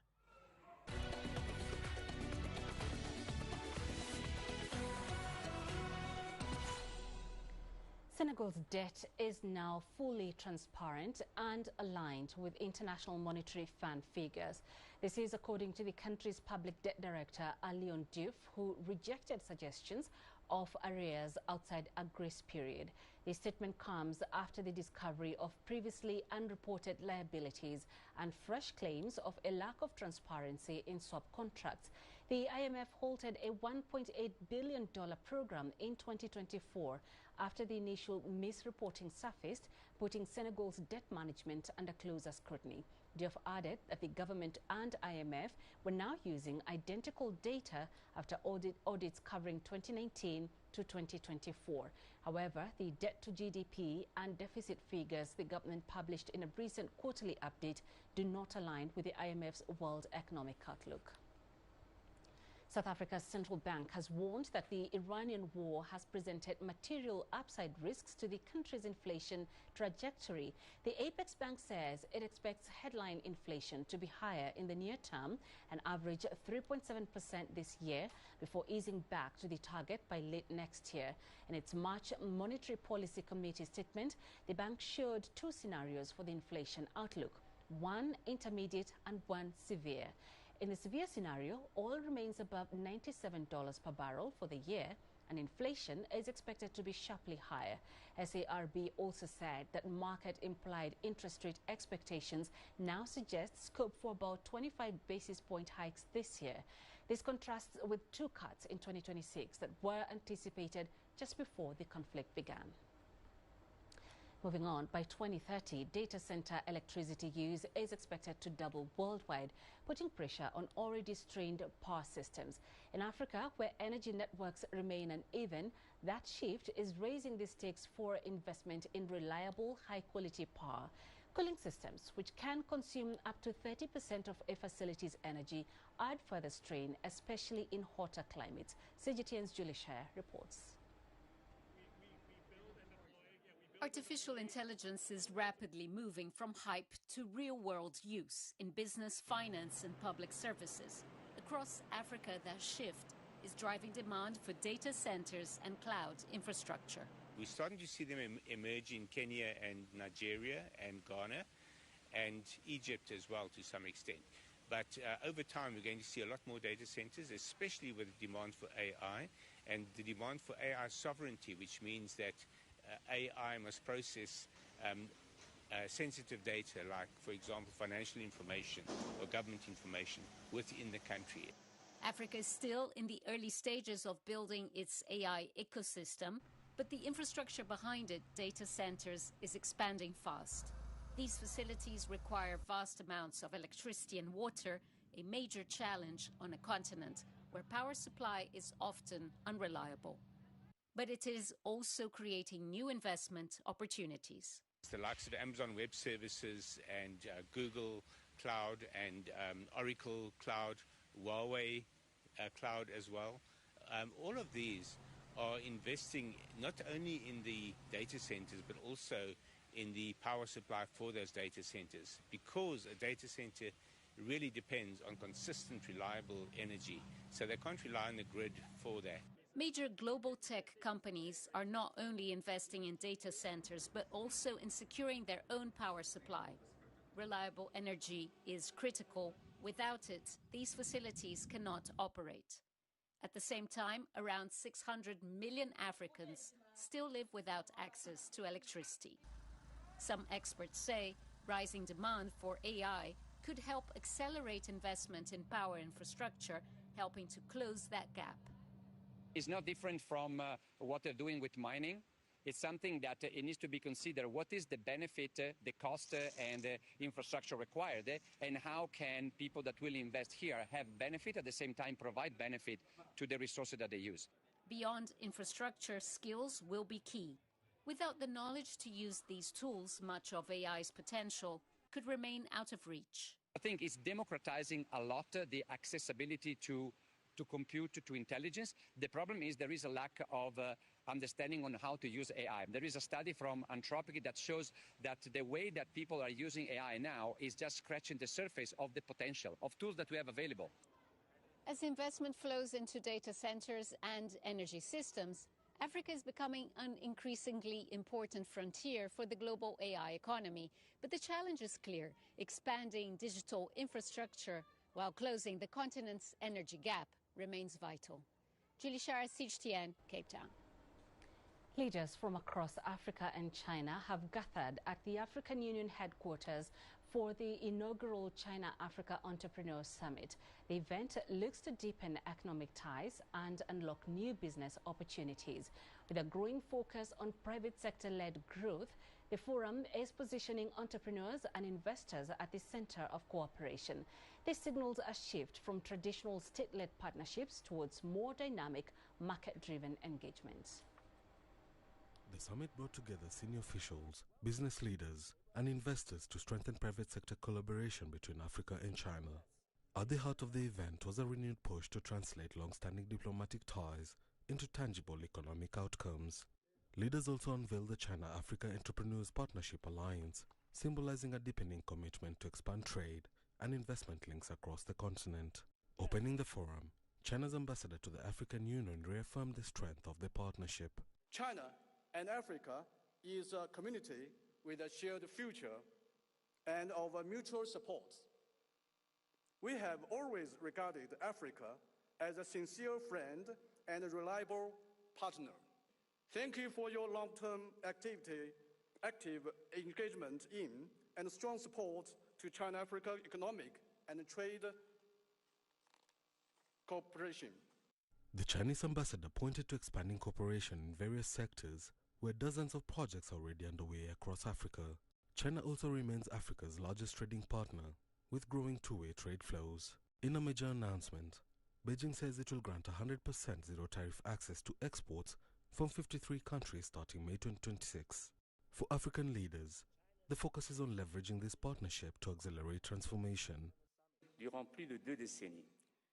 Senegal's debt is now fully transparent and aligned with International Monetary Fund figures. This is according to the country's public debt director, Alioune Diouf, who rejected suggestions of arrears outside a grace period. The statement comes after the discovery of previously unreported liabilities and fresh claims of a lack of transparency in swap contracts. The IMF halted a $1.8 billion program in 2024 after the initial misreporting surfaced, putting Senegal's debt management under closer scrutiny. Diouf added that the government and IMF were now using identical data after audits covering 2019 to 2024. However, the debt to GDP and deficit figures the government published in a recent quarterly update do not align with the IMF's World Economic Outlook. South Africa's central bank has warned that the Iranian war has presented material upside risks to the country's inflation trajectory. The Apex Bank says it expects headline inflation to be higher in the near term and average 3.7% this year before easing back to the target by late next year. In its March Monetary Policy Committee statement, the bank showed two scenarios for the inflation outlook, one intermediate and one severe. In the severe scenario, oil remains above $97 per barrel for the year, and inflation is expected to be sharply higher. SARB also said that market-implied interest rate expectations now suggest scope for about 25 basis point hikes this year. This contrasts with two cuts in 2026 that were anticipated just before the conflict began. Moving on, by 2030, data center electricity use is expected to double worldwide, putting pressure on already strained power systems. In Africa, where energy networks remain uneven, that shift is raising the stakes for investment in reliable, high-quality power. Cooling systems, which can consume up to 30% of a facility's energy, add further strain, especially in hotter climates. CGTN's Julie Sher reports. Artificial intelligence is rapidly moving from hype to real-world use in business, finance, and public services. Across Africa, that shift is driving demand for data centers and cloud infrastructure. We're starting to see them emerge in Kenya and Nigeria and Ghana and Egypt as well to some extent. But over time, we're going to see a lot more data centers, especially with the demand for AI and the demand for AI sovereignty, which means that AI must process sensitive data like, for example, financial information or government information within the country. Africa is still in the early stages of building its AI ecosystem, but the infrastructure behind it, data centers, is expanding fast. These facilities require vast amounts of electricity and water, a major challenge on a continent where power supply is often unreliable. But it is also creating new investment opportunities. The likes of Amazon Web Services and Google Cloud and Oracle Cloud, Huawei Cloud as well. All of these are investing not only in the data centers but also in the power supply for those data centers, because a data center really depends on consistent, reliable energy. So they can't rely on the grid for that. Major global tech companies are not only investing in data centers, but also in securing their own power supply. Reliable energy is critical. Without it, these facilities cannot operate. At the same time, around 600 million Africans still live without access to electricity. Some experts say rising demand for AI could help accelerate investment in power infrastructure, helping to close that gap. It's not different from what they're doing with mining. It's something that it needs to be considered. What is the benefit, the cost, and the infrastructure required, and how can people that will invest here have benefit, at the same time provide benefit to the resources that they use? Beyond infrastructure, skills will be key. Without the knowledge to use these tools, much of AI's potential could remain out of reach. I think it's democratizing a lot the accessibility to compute, to intelligence. The problem is there is a lack of understanding on how to use AI. There is a study from Anthropic that shows that the way that people are using AI now is just scratching the surface of the potential of tools that we have available. As investment flows into data centers and energy systems, Africa is becoming an increasingly important frontier for the global AI economy. But the challenge is clear: expanding digital infrastructure while closing the continent's energy gap remains vital. Julie Shara, CGTN, Cape Town. Leaders from across Africa and China have gathered at the African Union headquarters for the inaugural China-Africa Entrepreneur Summit. The event looks to deepen economic ties and unlock new business opportunities. With a growing focus on private sector-led growth, the forum is positioning entrepreneurs and investors at the center of cooperation. This signals a shift from traditional state-led partnerships towards more dynamic, market-driven engagements. The summit brought together senior officials, business leaders, and investors to strengthen private sector collaboration between Africa and China. At the heart of the event was a renewed push to translate long-standing diplomatic ties into tangible economic outcomes. Leaders also unveiled the China-Africa Entrepreneurs Partnership Alliance, symbolizing a deepening commitment to expand trade and investment links across the continent. Opening the forum, China's ambassador to the African Union reaffirmed the strength of the partnership. China and Africa is a community with a shared future and of mutual support. We have always regarded Africa as a sincere friend and a reliable partner. Thank you for your long-term active engagement in and strong support to China-Africa economic and trade cooperation. The Chinese ambassador pointed to expanding cooperation in various sectors, where dozens of projects are already underway across Africa. China also remains Africa's largest trading partner, with growing two-way trade flows. In a major announcement, Beijing says it will grant 100% zero-tariff access to exports from 53 countries starting May 2026. For African leaders, the focus is on leveraging this partnership to accelerate transformation.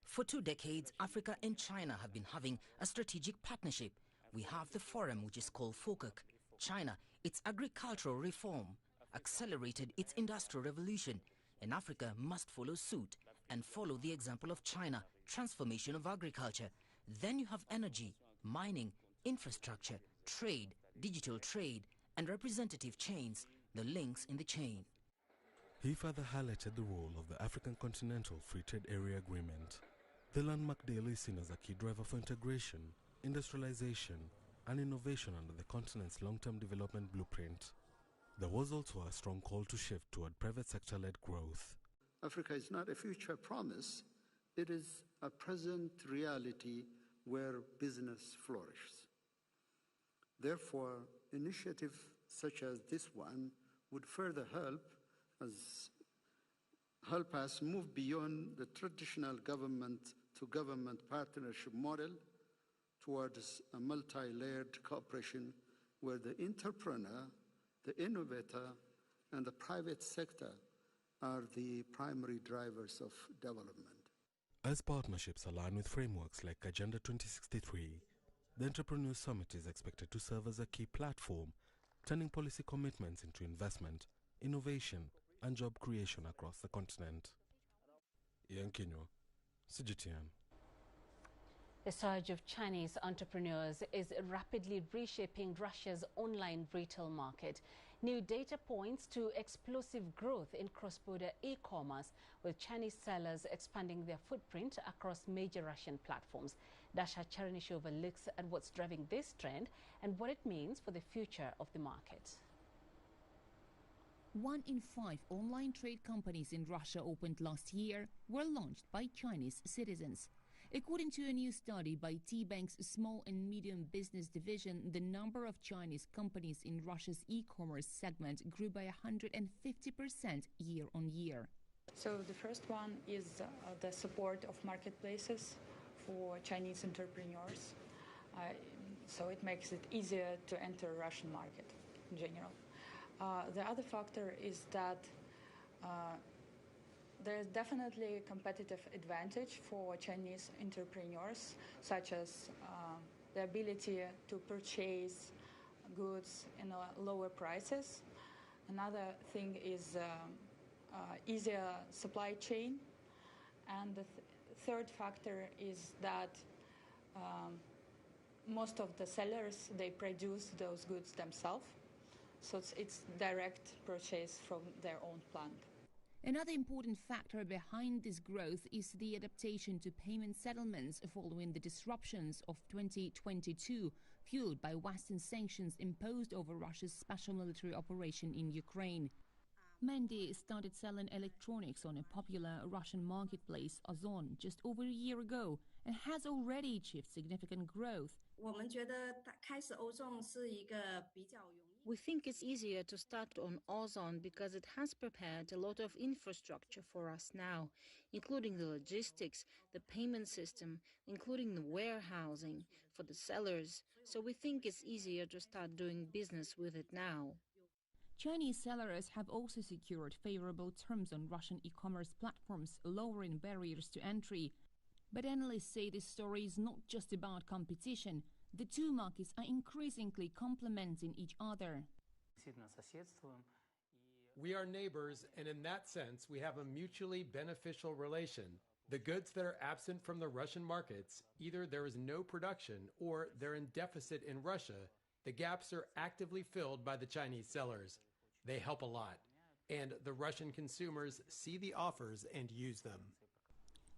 For 2 decades, Africa and China have been having a strategic partnership. We have the forum, which is called FOCAC. China its agricultural reform, accelerated its industrial revolution, and Africa must follow suit and follow the example of China, transformation of agriculture. Then you have energy, mining, infrastructure, trade, digital trade, and representative chains, the links in the chain. He further highlighted the role of the African Continental Free Trade Area Agreement. The landmark deal is seen as a key driver for integration, industrialization, and innovation under the continent's long-term development blueprint. There was also a strong call to shift toward private sector-led growth. Africa is not a future promise, it is a present reality where business flourishes. Therefore, initiatives such as this one would further help us move beyond the traditional government-to-government partnership model towards a multi-layered cooperation where the entrepreneur, the innovator, and the private sector are the primary drivers of development. As partnerships align with frameworks like Agenda 2063, the Entrepreneurs Summit is expected to serve as a key platform, turning policy commitments into investment, innovation, and job creation across the continent. Ian Kinyo, CGTN. The surge of Chinese entrepreneurs is rapidly reshaping Russia's online retail market. New data points to explosive growth in cross-border e-commerce, with Chinese sellers expanding their footprint across major Russian platforms. Dasha Chernyshova looks at what's driving this trend and what it means for the future of the market. 1 in 5 online trade companies in Russia opened last year were launched by Chinese citizens. According to a new study by T-Bank's Small and Medium Business Division, the number of Chinese companies in Russia's e-commerce segment grew by 150% year-on-year. So the first one is the support of marketplaces for Chinese entrepreneurs. So it makes it easier to enter Russian market in general. The other factor is that there is definitely a competitive advantage for Chinese entrepreneurs, such as the ability to purchase goods in lower prices. Another thing is easier supply chain. And the third factor is that most of the sellers, they produce those goods themselves. So it's direct purchase from their own plant. Another important factor behind this growth is the adaptation to payment settlements following the disruptions of 2022, fueled by Western sanctions imposed over Russia's special military operation in Ukraine. Mandy started selling electronics on a popular Russian marketplace, Ozon, just over a year ago and has already achieved significant growth. We think it's easier to start on Ozon because it has prepared a lot of infrastructure for us now, including the logistics, the payment system, including the warehousing for the sellers. So we think it's easier to start doing business with it now. Chinese sellers have also secured favorable terms on Russian e-commerce platforms, lowering barriers to entry. But analysts say this story is not just about competition. The two markets are increasingly complementing each other. We are neighbors, and in that sense, we have a mutually beneficial relation. The goods that are absent from the Russian markets, either there is no production or they're in deficit in Russia. The gaps are actively filled by the Chinese sellers. They help a lot, and the Russian consumers see the offers and use them.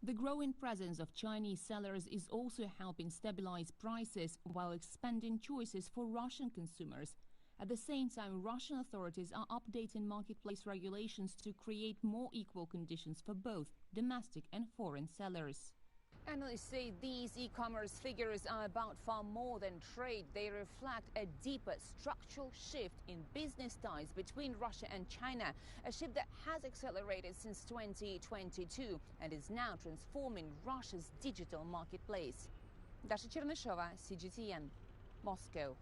The growing presence of Chinese sellers is also helping stabilize prices while expanding choices for Russian consumers. At the same time, Russian authorities are updating marketplace regulations to create more equal conditions for both domestic and foreign sellers. Analysts say these e-commerce figures are about far more than trade. They reflect a deeper structural shift in business ties between Russia and China, a shift that has accelerated since 2022 and is now transforming Russia's digital marketplace. Dasha Chernyshova, CGTN, Moscow.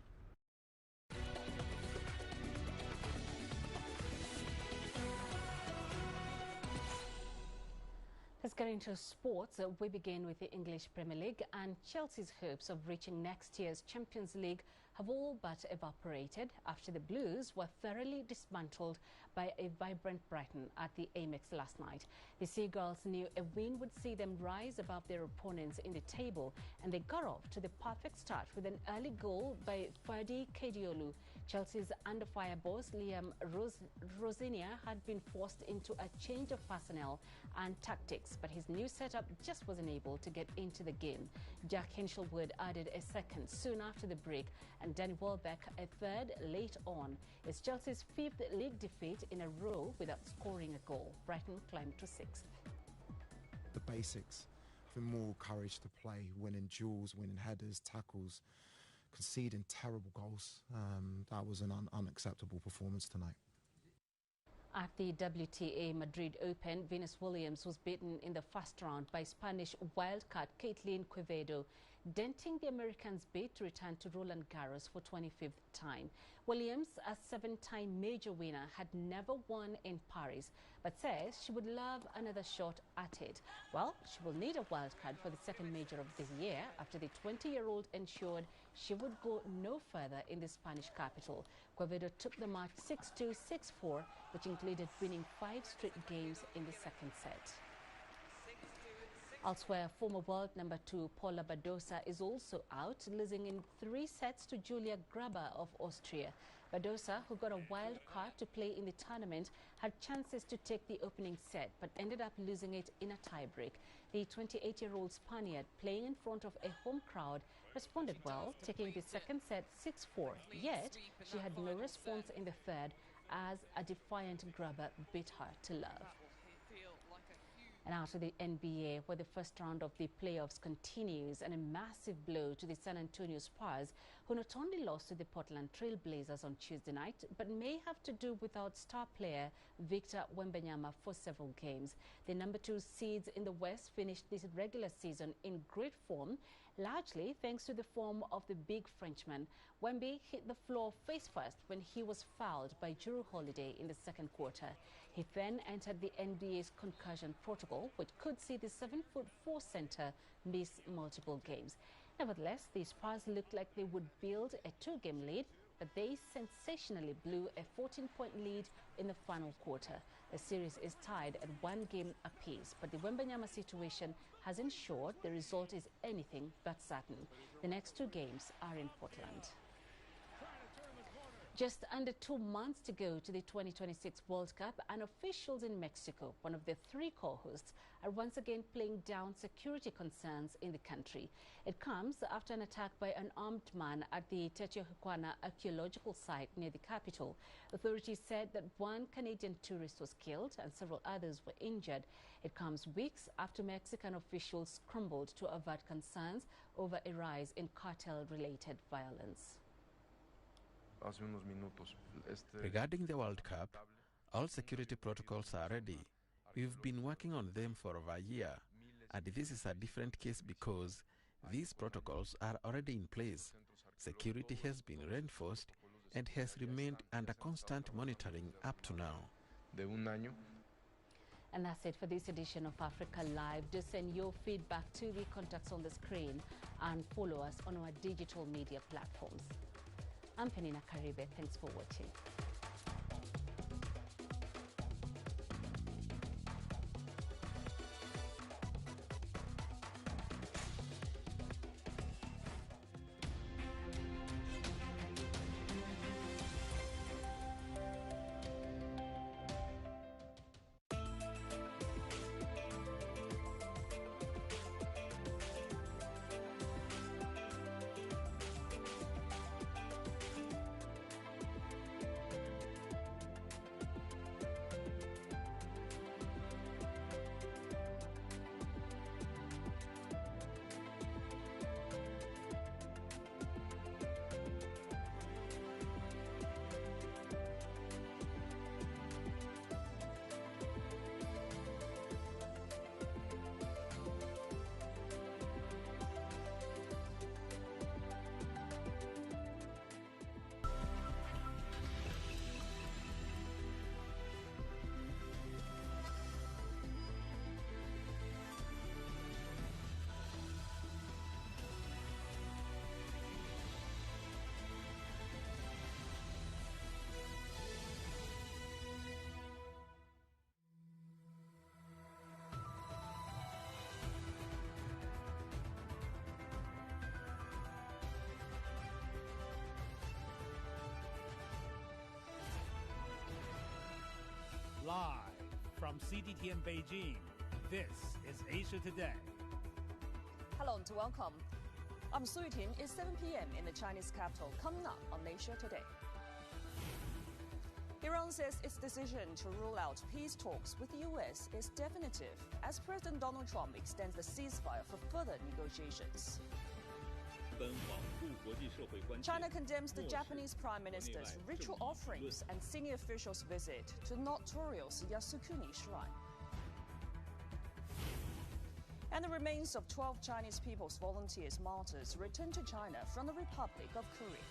Let's get into sports. We begin with the English Premier League and Chelsea's hopes of reaching next year's Champions League have all but evaporated after the Blues were thoroughly dismantled by a vibrant Brighton at the Amex last night. The Seagulls knew a win would see them rise above their opponents in the table, and they got off to the perfect start with an early goal by Ferdi Kediolu. Chelsea's under-fire boss Liam Rosinia had been forced into a change of personnel and tactics, but his new setup just wasn't able to get into the game. Jack Hinshelwood added a second soon after the break, and Danny Welbeck a third late on. It's Chelsea's fifth league defeat in a row without scoring a goal. Brighton climbed to sixth. The basics, having more courage to play, winning duels, winning headers, tackles, conceding terrible goals. That was an unacceptable performance tonight. At the WTA Madrid Open, Venus Williams was beaten in the first round by Spanish wildcard Caitlin Quevedo, denting the Americans' bid to return to Roland Garros for 25th time. Williams, a seven-time major winner, had never won in Paris, but says she would love another shot at it. Well, she will need a wildcard for the second major of the year after the 20-year-old ensured she would go no further in the Spanish capital. Quevedo took the match 6-2, 6-4, which included winning 5 straight games in the second set. Elsewhere, former world number 2 Paula Badosa is also out, losing in 3 sets to Julia Graber of Austria. Badosa, who got a wild card to play in the tournament, had chances to take the opening set, but ended up losing it in a tiebreak. The 28-year-old Spaniard, playing in front of a home crowd, responded well, taking the second set 6-4. Yet, she had no response in the third, as a defiant Graber beat her to love. And out to the NBA, where the first round of the playoffs continues, and a massive blow to the San Antonio Spurs, who not only lost to the Portland Trail Blazers on Tuesday night, but may have to do without star player Victor Wembanyama for several games. The number 2 seeds in the West finished this regular season in great form, largely thanks to the form of the big Frenchman. Wemby hit the floor face first when he was fouled by Jrue Holiday in the second quarter. He then entered the NBA's concussion protocol, which could see the 7'4" center miss multiple games. Nevertheless, the Spurs looked like they would build a 2-game lead, but they sensationally blew a 14-point lead in the final quarter. The series is tied at 1 game apiece, but the Wembanyama situation has ensured the result is anything but certain. The next 2 games are in Portland. Just under 2 months to go to the 2026 World Cup, and officials in Mexico, one of the 3 co-hosts, are once again playing down security concerns in the country. It comes after an attack by an armed man at the Teotihuacana archaeological site near the capital. Authorities said that 1 Canadian tourist was killed and several others were injured. It comes weeks after Mexican officials scrambled to avert concerns over a rise in cartel-related violence. Regarding the World Cup, all security protocols are ready. We've been working on them for over a year, and this is a different case because these protocols are already in place. Security has been reinforced and has remained under constant monitoring up to now. And that's it for this edition of Africa Live. Do send your feedback to the contacts on the screen and follow us on our digital media platforms. I'm Peninah Karibe. Thanks for watching. From CGTN Beijing, this is Asia Today. Hello and welcome. I'm Su Yuting. It's 7 p.m. in the Chinese capital. Coming up on Asia Today. Iran says its decision to rule out peace talks with the U.S. is definitive as President Donald Trump extends the ceasefire for further negotiations. China condemns the Japanese Prime Minister's ritual offerings and senior officials' visit to notorious Yasukuni Shrine. And the remains of 12 Chinese People's Volunteers martyrs returned to China from the Republic of Korea.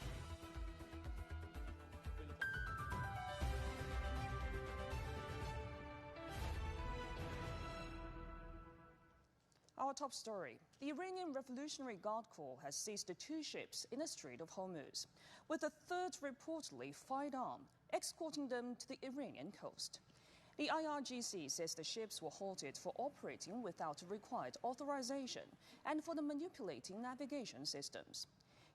Our top story. The Iranian Revolutionary Guard Corps has seized the 2 ships in the Strait of Hormuz, with the third reportedly fired on, escorting them to the Iranian coast. The IRGC says the ships were halted for operating without required authorization and for the manipulating navigation systems.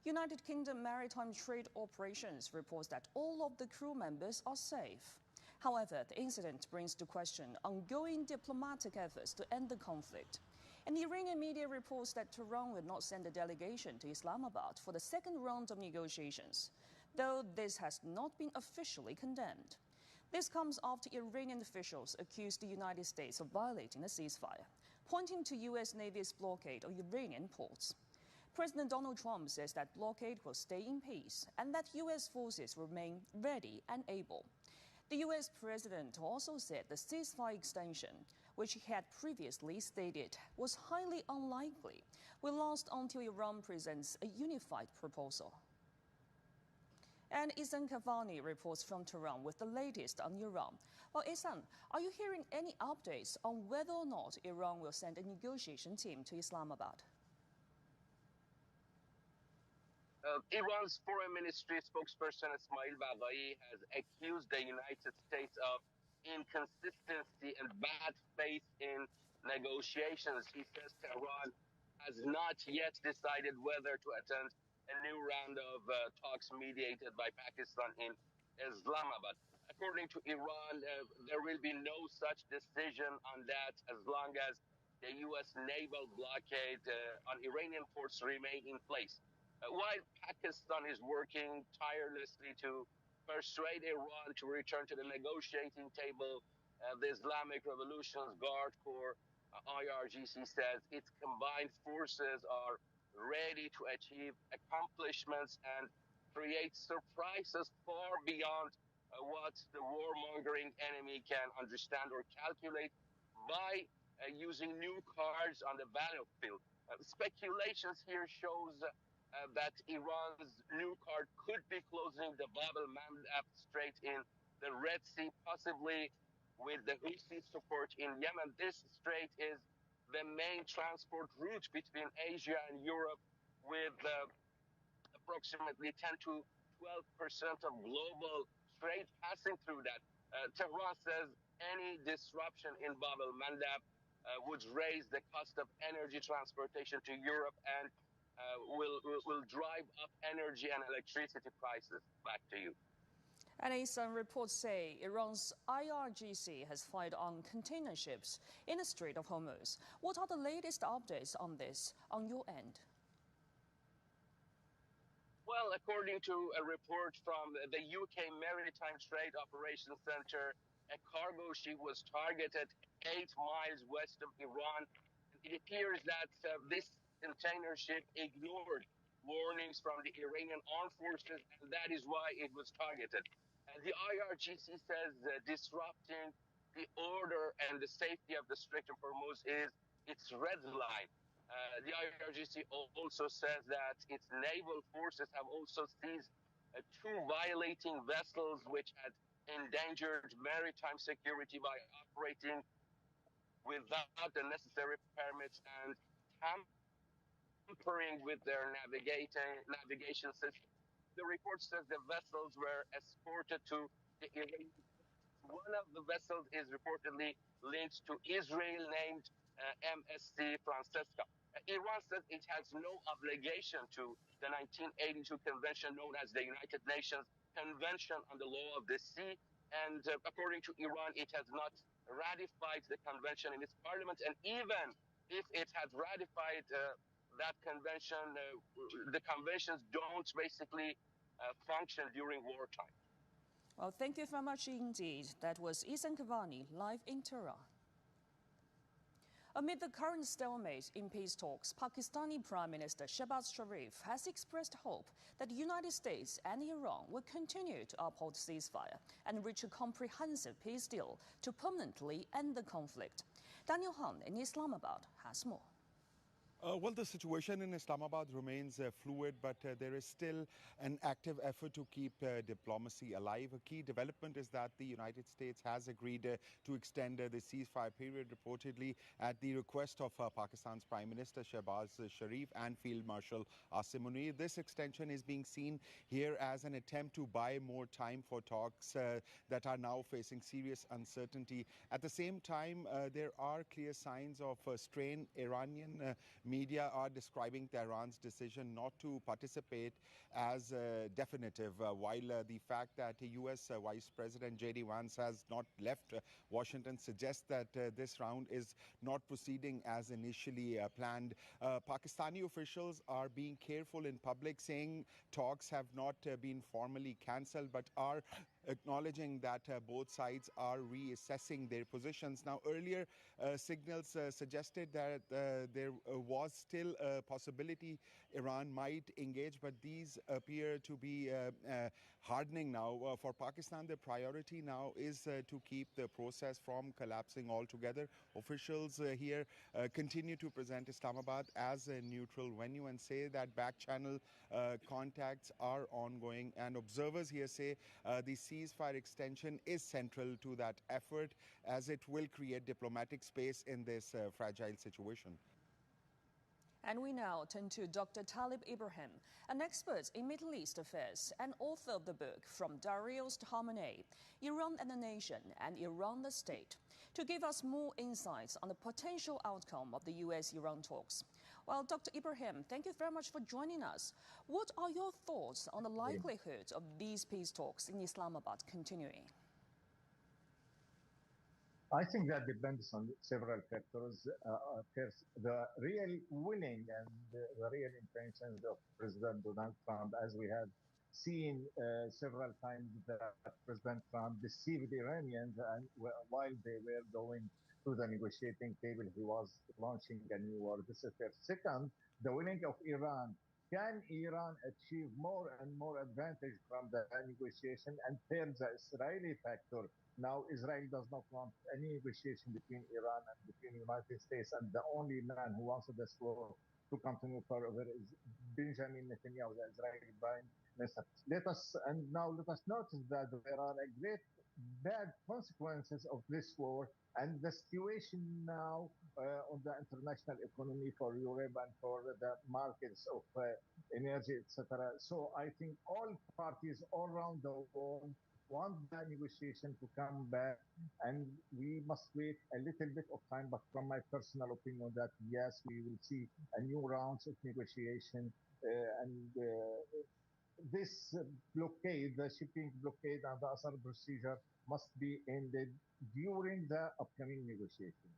United Kingdom Maritime Trade Operations reports that all of the crew members are safe. However, the incident brings to question ongoing diplomatic efforts to end the conflict. And the Iranian media reports that Tehran will not send a delegation to Islamabad for the second round of negotiations, though this has not been officially condemned. This comes after Iranian officials accused the United States of violating the ceasefire, pointing to U.S. Navy's blockade of Iranian ports. President Donald Trump says that blockade will stay in peace and that U.S. forces remain ready and able. The U.S. president also said the ceasefire extension, which he had previously stated was highly unlikely, will last until Iran presents a unified proposal. And Ihsan Kavani reports from Tehran with the latest on Iran. Well, Ihsan, are you hearing any updates on whether or not Iran will send a negotiation team to Islamabad? Iran's Foreign Ministry spokesperson Ismail Baghai has accused the United States of inconsistency and bad faith in negotiations. He says Tehran has not yet decided whether to attend a new round of talks mediated by Pakistan in Islamabad. According to Iran, there will be no such decision on that as long as the U.S. naval blockade on Iranian ports remain in place. While Pakistan is working tirelessly to persuade Iran to return to the negotiating table, the Islamic Revolution's Guard Corps, IRGC, says its combined forces are ready to achieve accomplishments and create surprises far beyond what the warmongering enemy can understand or calculate by using new cards on the battlefield. Speculations here shows that Iran's new card could be closing the Bab el-Mandab Strait in the Red Sea, possibly with the Houthi support in Yemen. This strait is the main transport route between Asia and Europe, with approximately 10 to 12% of global trade passing through that. Tehran says any disruption in Bab el-Mandab would raise the cost of energy transportation to Europe and will drive up energy and electricity prices. Back to you. And some reports say Iran's IRGC has fired on container ships in the Strait of Hormuz. What are the latest updates on this on your end? Well, according to a report from the UK Maritime Trade Operations Center, a cargo ship was targeted 8 miles west of Iran. It appears that this container ship ignored warnings from the Iranian armed forces, and that is why it was targeted. The IRGC says disrupting the order and the safety of the Strait of Hormuz is its red line. The IRGC also says that its naval forces have also seized 2 violating vessels which had endangered maritime security by operating without the necessary permits and tampering with their navigation system. The report says the vessels were escorted to the Iranian. One of the vessels is reportedly linked to Israel, named MSC Francesca. Iran says it has no obligation to the 1982 convention known as the United Nations Convention on the Law of the Sea, and according to Iran, it has not ratified the convention in its parliament, and even if it had ratified that convention, the conventions don't basically function during wartime. Well, thank you very much indeed. That was Isan Kavani, live in Tehran. Amid the current stalemate in peace talks, Pakistani Prime Minister Shehbaz Sharif has expressed hope that the United States and Iran will continue to uphold ceasefire and reach a comprehensive peace deal to permanently end the conflict. Daniel Han in Islamabad has more. Well, the situation in Islamabad remains fluid, but there is still an active effort to keep diplomacy alive. A key development is that the United States has agreed to extend the ceasefire period, reportedly at the request of Pakistan's Prime Minister Shehbaz Sharif and Field Marshal Asim Munir. This extension is being seen here as an attempt to buy more time for talks that are now facing serious uncertainty. At the same time, there are clear signs of strain. Iranian media are describing Tehran's decision not to participate as definitive, while the fact that U.S. Vice President J.D. Vance has not left Washington suggests that this round is not proceeding as initially planned. Pakistani officials are being careful in public, saying talks have not been formally cancelled, but are acknowledging that both sides are reassessing their positions. Now, earlier signals suggested that there was still a possibility Iran might engage, but these appear to be hardening now. For Pakistan, the priority now is to keep the process from collapsing altogether. Officials here continue to present Islamabad as a neutral venue and say that back-channel contacts are ongoing. And observers here say the ceasefire extension is central to that effort, as it will create diplomatic space in this fragile situation. And we now turn to Dr. Talib Ibrahim, an expert in Middle East affairs and author of the book From Darius to Khamenei, Iran and the Nation and Iran the State, to give us more insights on the potential outcome of the US-Iran talks. Well, Dr. Ibrahim, thank you very much for joining us. What are your thoughts on the likelihood of these peace talks in Islamabad continuing? I think that depends on several factors. First, the real willing and the real intentions of President Donald Trump, as we have seen several times that President Trump deceived the Iranians, and while they were going to the negotiating table, he was launching a new war. This is first. Second, the willing of Iran. Can Iran achieve more and more advantage from the negotiation? And third, the Israeli factor. Now, Israel does not want any negotiation between Iran and between the United States, and the only man who wants this war to continue forever is Benjamin Netanyahu, the Israeli Prime Minister. Let us notice that there are a great bad consequences of this war, and the situation now on the international economy for Europe and for the markets of energy, etc. So I think all parties all around the world want the negotiation to come back, and we must wait a little bit of time. But from my personal opinion, that yes, we will see a new rounds of negotiation, and this blockade, the shipping blockade and the other procedure must be ended during the upcoming negotiation.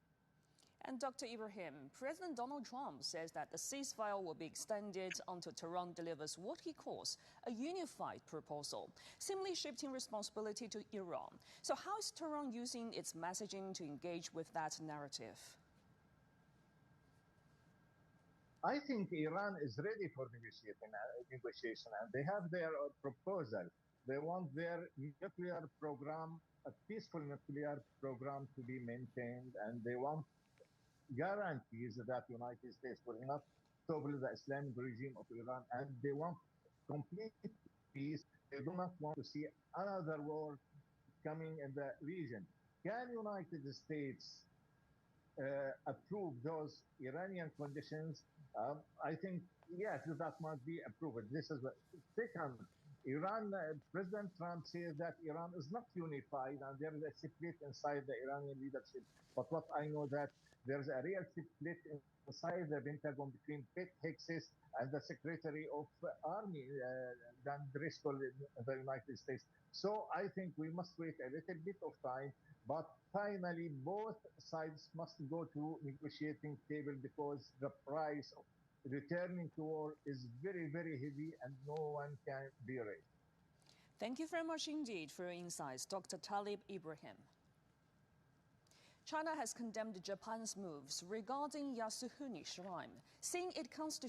And Dr. Ibrahim, President Donald Trump says that the ceasefire will be extended until Tehran delivers what he calls a unified proposal, seemingly shifting responsibility to Iran. So how is Tehran using its messaging to engage with that narrative? I think Iran is ready for negotiation, and they have their proposal. They want their nuclear program, a peaceful nuclear program, to be maintained, and they want guarantees that the United States will not topple the Islamic regime of Iran, and they want complete peace. They do not want to see another war coming in the region. Can United States approve those Iranian conditions? I think, yes, that must be approved. This is the second. Iran, President Trump says that Iran is not unified and there is a split inside the Iranian leadership. But what I know that there's a real split inside the Pentagon between Pete Hegseth and the Secretary of Army, Dan Driscoll in the United States. So I think we must wait a little bit of time. But finally, both sides must go to negotiating table because the price of returning to war is very, very heavy and no one can bear it. Thank you very much indeed for your insights, Dr. Talib Ibrahim. China has condemned Japan's moves regarding Yasuhuni Shrine, saying it constitutes